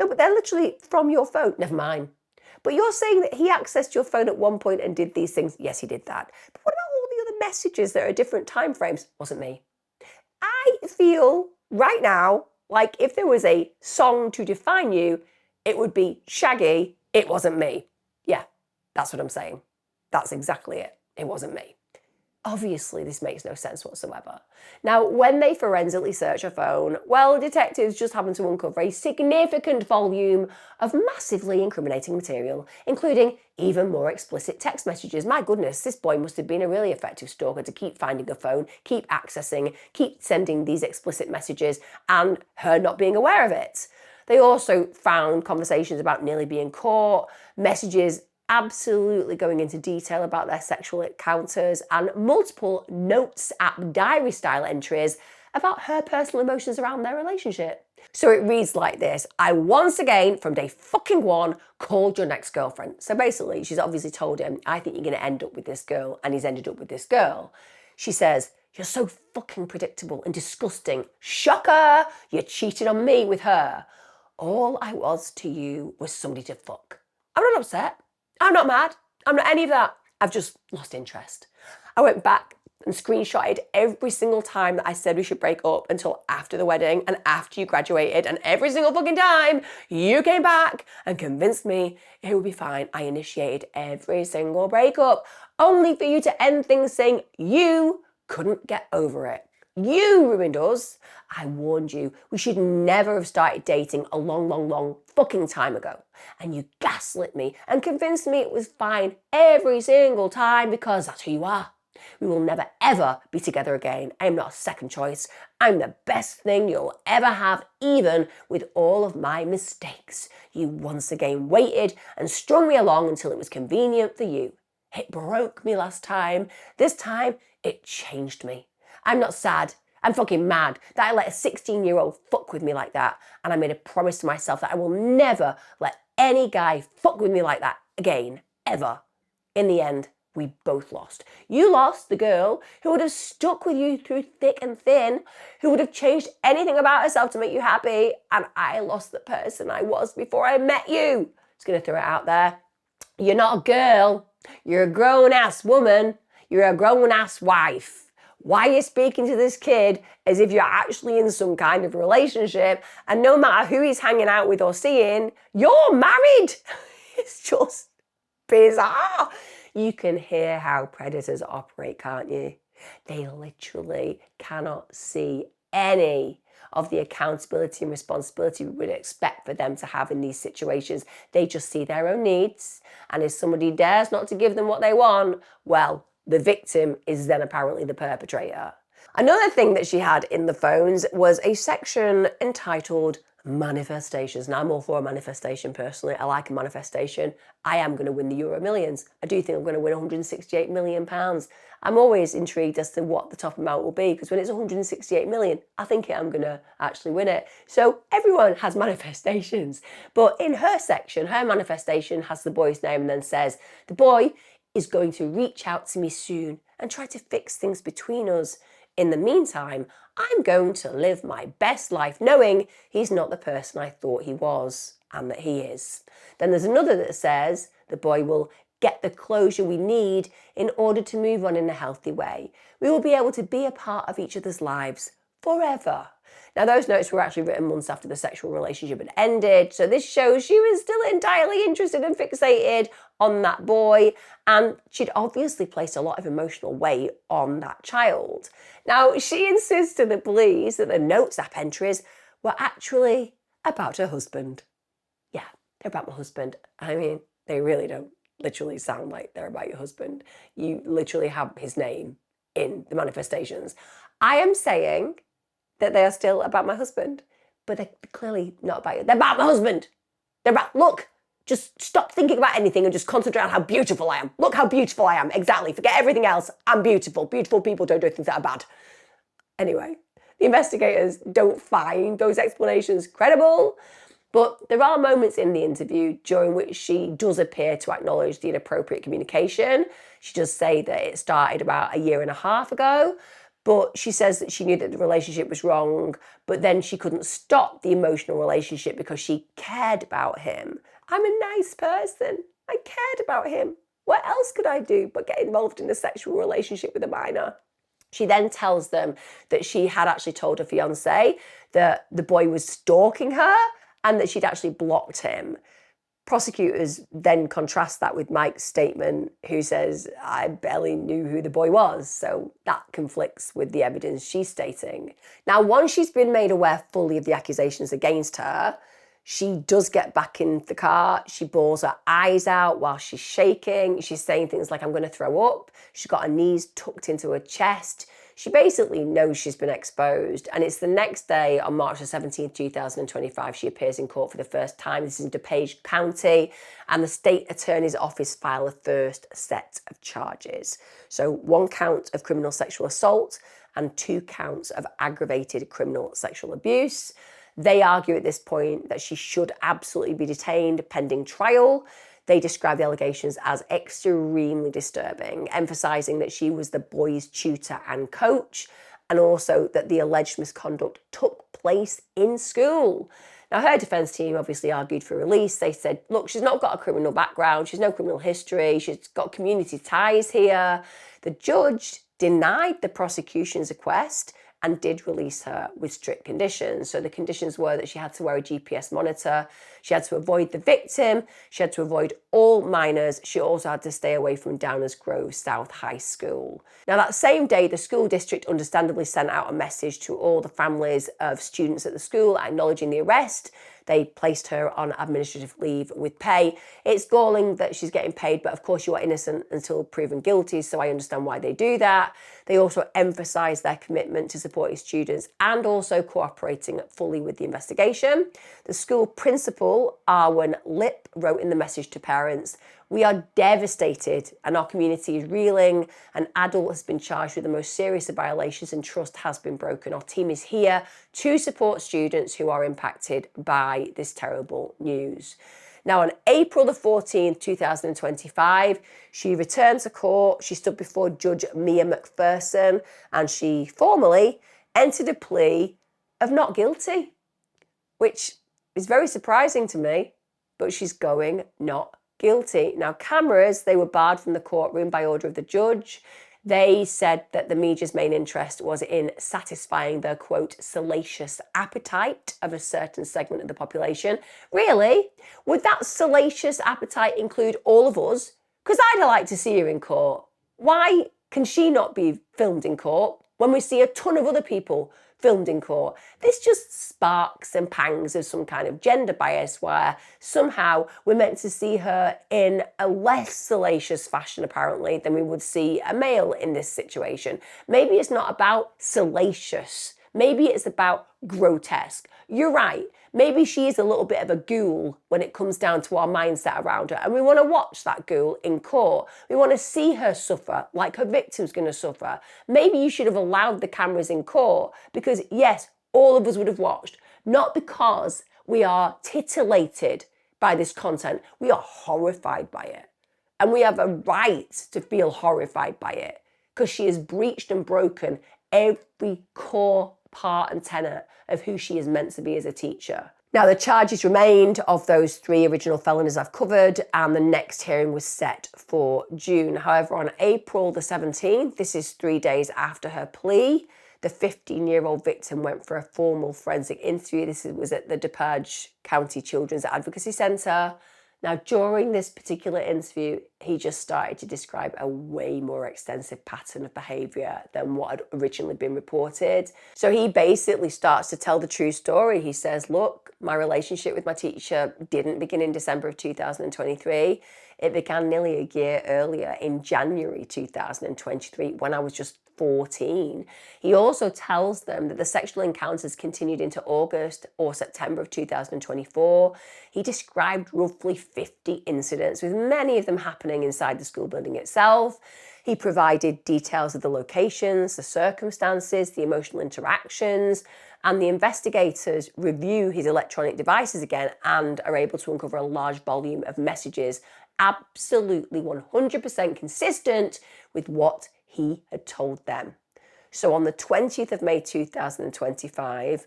No, but they're literally from your phone, never mind. But you're saying that he accessed your phone at one point and did these things. Yes, he did that. But what about all the other messages that are different time frames? Wasn't me. I feel right now like if there was a song to define you, it would be Shaggy, It Wasn't Me. Yeah, that's what I'm saying. That's exactly it. It wasn't me. Obviously, this makes no sense whatsoever. Now, when they forensically search her phone, well, detectives just happen to uncover a significant volume of massively incriminating material, including even more explicit text messages. My goodness, this boy must have been a really effective stalker to keep finding her phone, keep accessing, keep sending these explicit messages, and her not being aware of it. They also found conversations about nearly being caught, messages absolutely going into detail about their sexual encounters, and multiple notes app diary style entries about her personal emotions around their relationship. So it reads like this: I once again, from day fucking one, called your next girlfriend. So basically, she's obviously told him, I think you're going to end up with this girl, and he's ended up with this girl. She says, you're so fucking predictable and disgusting. Shocker! You cheated on me with her. All I was to you was somebody to fuck. I'm not upset. I'm not mad. I'm not any of that. I've just lost interest. I went back and screenshotted every single time that I said we should break up until after the wedding and after you graduated, and every single fucking time you came back and convinced me it would be fine. I initiated every single breakup, only for you to end things saying you couldn't get over it. You ruined us. I warned you. We should never have started dating a long fucking time ago. And you gaslit me and convinced me it was fine every single time because that's who you are. We will never ever be together again. I am not a second choice. I'm the best thing you'll ever have, even with all of my mistakes. You once again waited and strung me along until it was convenient for you. It broke me last time. This time, it changed me. I'm not sad. I'm fucking mad that I let a 16-year-old fuck with me like that. And I made a promise to myself that I will never let any guy fuck with me like that again, ever. In the end, we both lost. You lost the girl who would have stuck with you through thick and thin, who would have changed anything about herself to make you happy. And I lost the person I was before I met you. Just gonna throw it out there. You're not a girl. You're a grown-ass woman. You're a grown-ass wife. Why are you speaking to this kid as if you're actually in some kind of relationship, and no matter who he's hanging out with or seeing, you're married? It's just bizarre. You can hear how predators operate, can't you? They literally cannot see any of the accountability and responsibility we would expect for them to have in these situations. They just see their own needs, and if somebody dares not to give them what they want, well, the victim is then apparently the perpetrator. Another thing that she had in the phones was a section entitled manifestations. Now, I'm all for a manifestation personally. I like a manifestation. I am going to win the Euro Millions. I do think I'm going to win £168 million. I'm always intrigued as to what the top amount will be, because when it's 168 million, I think I'm going to actually win it. So everyone has manifestations. But in her section, her manifestation has the boy's name and then says, the boy is going to reach out to me soon and try to fix things between us. In the meantime, I'm going to live my best life knowing he's not the person I thought he was and that he is. Then there's another that says the boy will get the closure we need in order to move on in a healthy way. We will be able to be a part of each other's lives forever. Now, those notes were actually written months after the sexual relationship had ended, so this shows she was still entirely interested and fixated on that boy, and she'd obviously placed a lot of emotional weight on that child. Now, she insists to the police that the notes app entries were actually about her husband. Yeah, they're about my husband. I mean, they really don't literally sound like they're about your husband. You literally have his name in the manifestations. I am saying that they are still about my husband, but they're clearly not about you. They're about my husband. They're about, look, just stop thinking about anything and just concentrate on how beautiful I am. Look how beautiful I am. Exactly. Forget everything else. I'm beautiful. Beautiful people don't do things that are bad. Anyway, the investigators don't find those explanations credible, but there are moments in the interview during which she does appear to acknowledge the inappropriate communication. She does say that it started about a year and a half ago, but she says that she knew that the relationship was wrong, but then she couldn't stop the emotional relationship because she cared about him. I'm a nice person. I cared about him. What else could I do but get involved in a sexual relationship with a minor? She then tells them that she had actually told her fiancé that the boy was stalking her and that she'd actually blocked him. Prosecutors then contrast that with Mike's statement, who says, I barely knew who the boy was. So that conflicts with the evidence she's stating. Now, once she's been made aware fully of the accusations against her, she does get back in the car. She bawls her eyes out while she's shaking. She's saying things like, I'm going to throw up. She's got her knees tucked into her chest. She basically knows she's been exposed. And it's the next day, on March the 17th, 2025, she appears in court for the first time. This is in DuPage County. And the state attorney's office filed a first set of charges. So 1 count of criminal sexual assault and 2 counts of aggravated criminal sexual abuse. They argue at this point that she should absolutely be detained pending trial. They describe the allegations as extremely disturbing, emphasising that she was the boy's tutor and coach, and also that the alleged misconduct took place in school. Now, her defence team obviously argued for release. They said, look, she's not got a criminal background, she's no criminal history, she's got community ties here. The judge denied the prosecution's request and did release her with strict conditions. So the conditions were that she had to wear a GPS monitor, she had to avoid the victim, she had to avoid all minors, she also had to stay away from Downers Grove South High School. Now, that same day, the school district understandably sent out a message to all the families of students at the school acknowledging the arrest. They placed her on administrative leave with pay. It's galling that she's getting paid, but of course you are innocent until proven guilty, so I understand why they do that. They also emphasise their commitment to supporting students and also cooperating fully with the investigation. The school principal, Arwen Lip, wrote in the message to parents, "We are devastated and our community is reeling. An adult has been charged with the most serious of violations and trust has been broken. Our team is here to support students who are impacted by this terrible news." Now, on April the 14th, 2025, she returned to court. She stood before Judge Mia McPherson and she formally entered a plea of not guilty, which is very surprising to me, but she's going not guilty. Now, cameras, they were barred from the courtroom by order of the judge. They said that the media's main interest was in satisfying the, quote, salacious appetite of a certain segment of the population. Really? Would that salacious appetite include all of us? Because I'd like to see her in court. Why can she not be filmed in court when we see a ton of other people filmed in court? This just sparks and pangs of some kind of gender bias where somehow we're meant to see her in a less salacious fashion apparently than we would see a male in this situation. Maybe it's not about salacious. Maybe it's about grotesque. You're right. Maybe she is a little bit of a ghoul when it comes down to our mindset around her. And we want to watch that ghoul in court. We want to see her suffer like her victim's going to suffer. Maybe you should have allowed the cameras in court because, yes, all of us would have watched. Not because we are titillated by this content. We are horrified by it. And we have a right to feel horrified by it because she has breached and broken every core part and tenet of who she is meant to be as a teacher. Now, the charges remained of those 3 original felonies I've covered, and the next hearing was set for June. However, on April the 17th, this is 3 days after her plea, the 15-year-old victim went for a formal forensic interview. This was at the DuPage County Children's Advocacy Centre. Now, during this particular interview, he just started to describe a way more extensive pattern of behaviour than what had originally been reported. So he basically starts to tell the true story. He says, look, my relationship with my teacher didn't begin in December of 2023. It began nearly a year earlier in January 2023 when I was just 14. He also tells them that the sexual encounters continued into August or September of 2024. He described roughly 50 incidents, with many of them happening inside the school building itself. He provided details of the locations, the circumstances, the emotional interactions, and the investigators review his electronic devices again and are able to uncover a large volume of messages absolutely 100% consistent with what he had told them. So on the 20th of May 2025,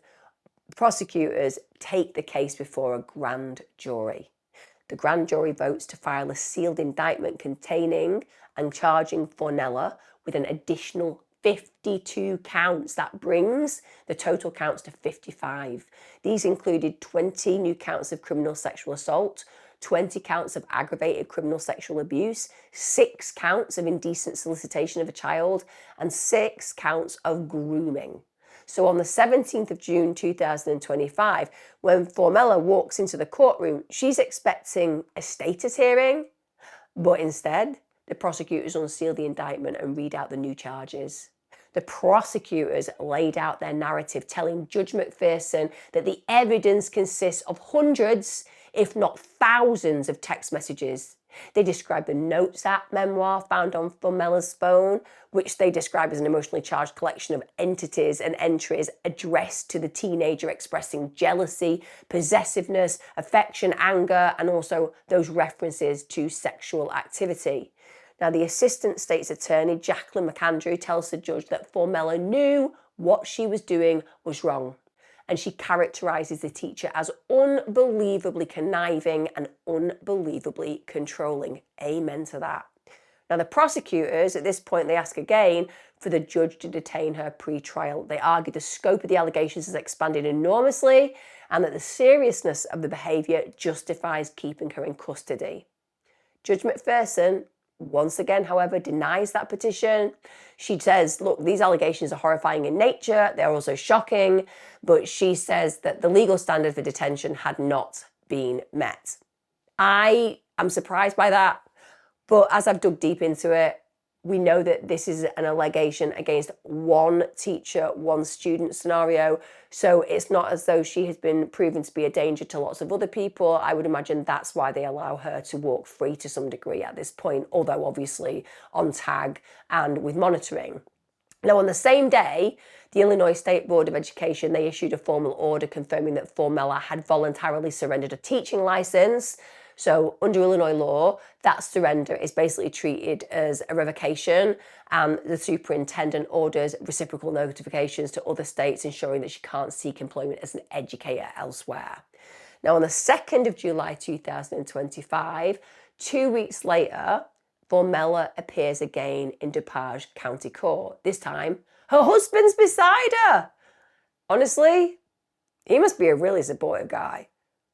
prosecutors take the case before a grand jury. The grand jury votes to file a sealed indictment containing and charging Formella with an additional 52 counts. That brings the total counts to 55. These included 20 new counts of criminal sexual assault, 20 counts of aggravated criminal sexual abuse, 6 counts of indecent solicitation of a child, and 6 counts of grooming. So on the 17th of June 2025, when Formella walks into the courtroom, she's expecting a status hearing, but instead, the prosecutors unseal the indictment and read out the new charges. The prosecutors laid out their narrative, telling Judge McPherson that the evidence consists of hundreds, if not thousands, of text messages. They describe the notes app memoir found on Formella's phone, which they describe as an emotionally charged collection of entities and entries addressed to the teenager expressing jealousy, possessiveness, affection, anger, and also those references to sexual activity. Now, the Assistant State's Attorney, Jacqueline McAndrew, tells the judge that Formella knew what she was doing was wrong. And she characterises the teacher as unbelievably conniving and unbelievably controlling. Amen to that. Now, the prosecutors, at this point, they ask again for the judge to detain her pre-trial. They argue the scope of the allegations has expanded enormously and that the seriousness of the behaviour justifies keeping her in custody. Judge McPherson once again, however, denies that petition. She says, look, these allegations are horrifying in nature. They're also shocking. But she says that the legal standard for detention had not been met. I am surprised by that. But as I've dug deep into it, we know that this is an allegation against one teacher, one student scenario. So it's not as though she has been proven to be a danger to lots of other people. I would imagine that's why they allow her to walk free to some degree at this point, although obviously on tag and with monitoring. Now, on the same day, the Illinois State Board of Education, they issued a formal order confirming that Formella had voluntarily surrendered a teaching license. So under Illinois law, that surrender is basically treated as a revocation, and the superintendent orders reciprocal notifications to other states, ensuring that she can't seek employment as an educator elsewhere. Now, on the 2nd of July 2025, 2 weeks later, Formella appears again in DuPage County Court. This time, her husband's beside her. Honestly, he must be a really supportive guy.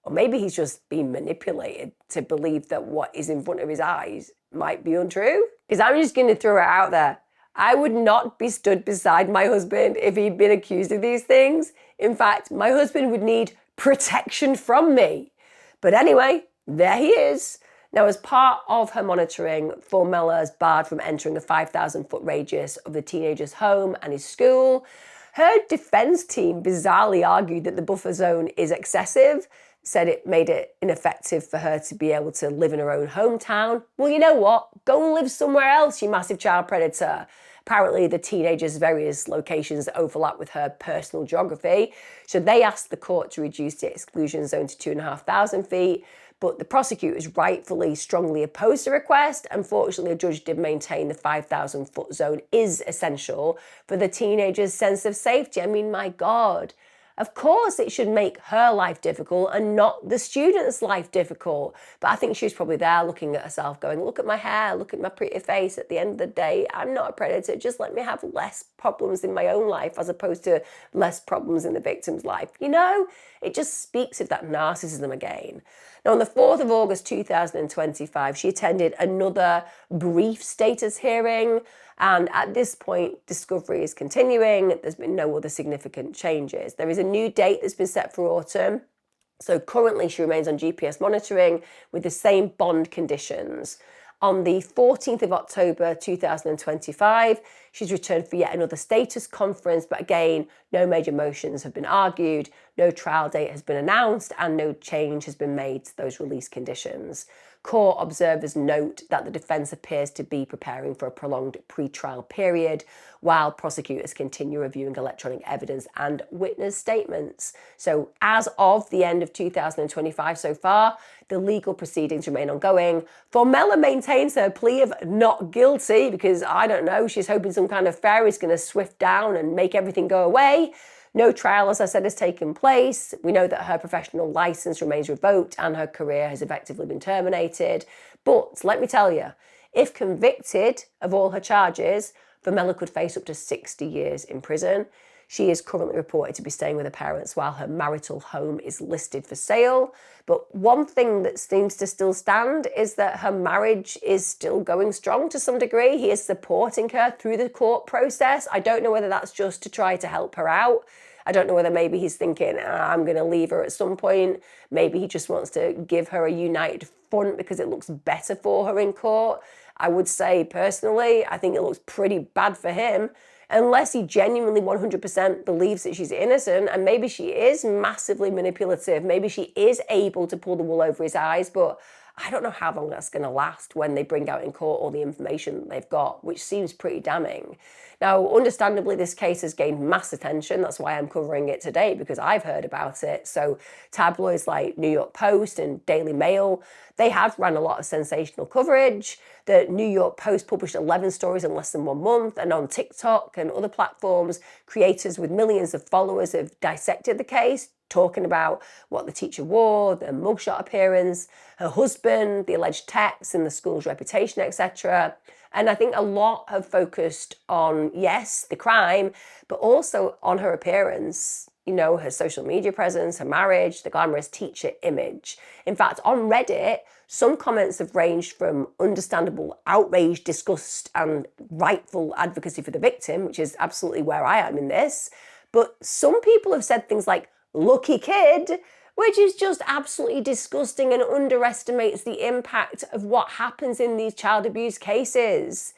Or maybe he's just been manipulated to believe that what is in front of his eyes might be untrue. Because I'm just going to throw it out there. I would not be stood beside my husband if he'd been accused of these things. In fact, my husband would need protection from me. But anyway, there he is. Now, as part of her monitoring, Formella is barred from entering a 5,000-foot radius of the teenager's home and his school. Her defense team bizarrely argued that the buffer zone is excessive, said it made it ineffective for her to be able to live in her own hometown. Well, you know what? Go and live somewhere else, you massive child predator. Apparently, the teenager's various locations overlap with her personal geography. So they asked the court to reduce the exclusion zone to 2,500 feet. But the prosecutors rightfully strongly opposed the request. Unfortunately, a judge did maintain the 5,000-foot zone is essential for the teenager's sense of safety. I mean, my God. Of course, it should make her life difficult and not the student's life difficult. But I think she was probably there looking at herself going, look at my hair, look at my pretty face. At the end of the day, I'm not a predator. Just let me have less problems in my own life as opposed to less problems in the victim's life. You know, it just speaks of that narcissism again. Now, on the 4th of August 2025, she attended another brief status hearing. And at this point, discovery is continuing. There's been no other significant changes. There is a new date that's been set for autumn. So currently she remains on GPS monitoring with the same bond conditions. On the 14th of October 2025, she's returned for yet another status conference, but again, no major motions have been argued, no trial date has been announced, and no change has been made to those release conditions. Court observers note that the defence appears to be preparing for a prolonged pre-trial period, while prosecutors continue reviewing electronic evidence and witness statements. So as of the end of 2025 so far, the legal proceedings remain ongoing. Formella maintains her plea of not guilty because, I don't know, she's hoping some kind of fairy's going to swift down and make everything go away. No trial, as I said, has taken place. We know that her professional licence remains revoked and her career has effectively been terminated. But let me tell you, if convicted of all her charges, Formella could face up to 60 years in prison. She is currently reported to be staying with her parents while her marital home is listed for sale. But one thing that seems to still stand is that her marriage is still going strong to some degree. He is supporting her through the court process. I don't know whether that's just to try to help her out. I don't know whether maybe he's thinking, I'm going to leave her at some point. Maybe he just wants to give her a united front because it looks better for her in court. I would say personally, I think it looks pretty bad for him. Unless he genuinely 100% believes that she's innocent, and maybe she is massively manipulative, maybe she is able to pull the wool over his eyes, but I don't know how long that's going to last when they bring out in court all the information they've got, which seems pretty damning. Now, understandably, this case has gained mass attention. That's why I'm covering it today, because I've heard about it. So tabloids like New York Post and Daily Mail, they have run a lot of sensational coverage. The New York Post published 11 stories in less than 1 month, and on TikTok and other platforms, creators with millions of followers have dissected the case, talking about what the teacher wore, the mugshot appearance, her husband, the alleged texts and the school's reputation, etc. And I think a lot have focused on, yes, the crime, but also on her appearance. you know, her social media presence, her marriage, the glamorous teacher image. In fact, on Reddit, some comments have ranged from understandable outrage, disgust, and rightful advocacy for the victim, which is absolutely where I am in this. But some people have said things like, lucky kid, which is just absolutely disgusting and underestimates the impact of what happens in these child abuse cases.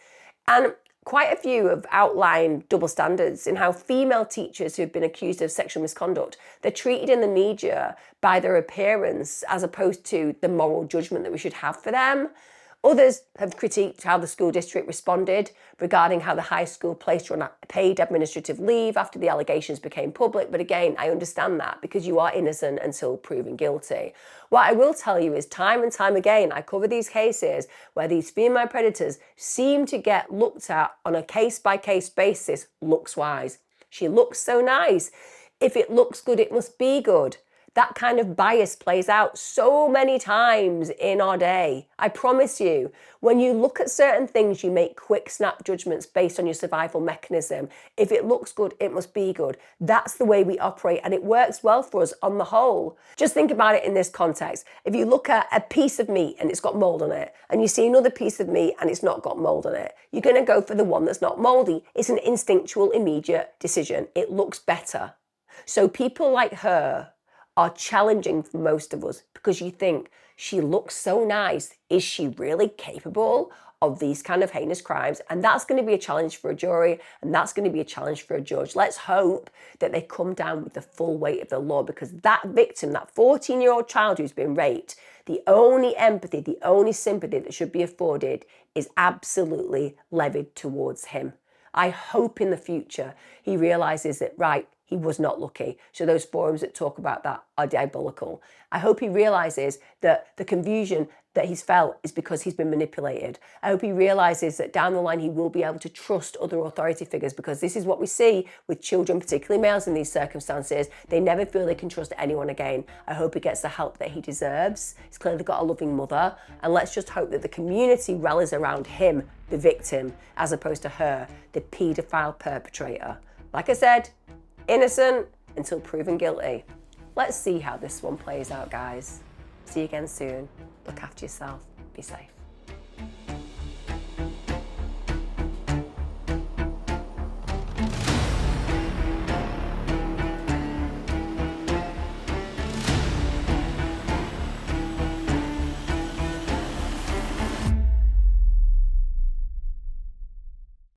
And quite a few have outlined double standards in how female teachers who've been accused of sexual misconduct, they're treated in the media by their appearance as opposed to the moral judgment that we should have for them. Others have critiqued how the school district responded regarding how the high school placed her on paid administrative leave after the allegations became public. But again, I understand that because you are innocent until proven guilty. What I will tell you is time and time again, I cover these cases where these female predators seem to get looked at on a case-by-case basis, looks-wise. She looks so nice. If it looks good, it must be good. That kind of bias plays out so many times in our day. I promise you, when you look at certain things, you make quick snap judgments based on your survival mechanism. If it looks good, it must be good. That's the way we operate, and it works well for us on the whole. Just think about it in this context. If you look at a piece of meat and it's got mold on it, and you see another piece of meat and it's not got mold on it, you're going to go for the one that's not moldy. It's an instinctual, immediate decision. It looks better. So people like her are challenging for most of us because you think, she looks so nice. Is she really capable of these kind of heinous crimes? And that's going to be a challenge for a jury, and that's going to be a challenge for a judge. Let's hope that they come down with the full weight of the law, because that victim, that 14-year-old child who's been raped, the only empathy, the only sympathy that should be afforded is absolutely levied towards him. I hope in the future he realizes that, right, he was not lucky. So those forums that talk about that are diabolical. I hope he realizes that the confusion that he's felt is because he's been manipulated. I hope he realizes that down the line he will be able to trust other authority figures, because this is what we see with children, particularly males in these circumstances. They never feel they can trust anyone again. I hope he gets the help that he deserves. He's clearly got a loving mother. And let's just hope that the community rallies around him, the victim, as opposed to her, the paedophile perpetrator. Like I said, innocent until proven guilty. Let's see how this one plays out, guys. See you again soon. Look after yourself. Be safe.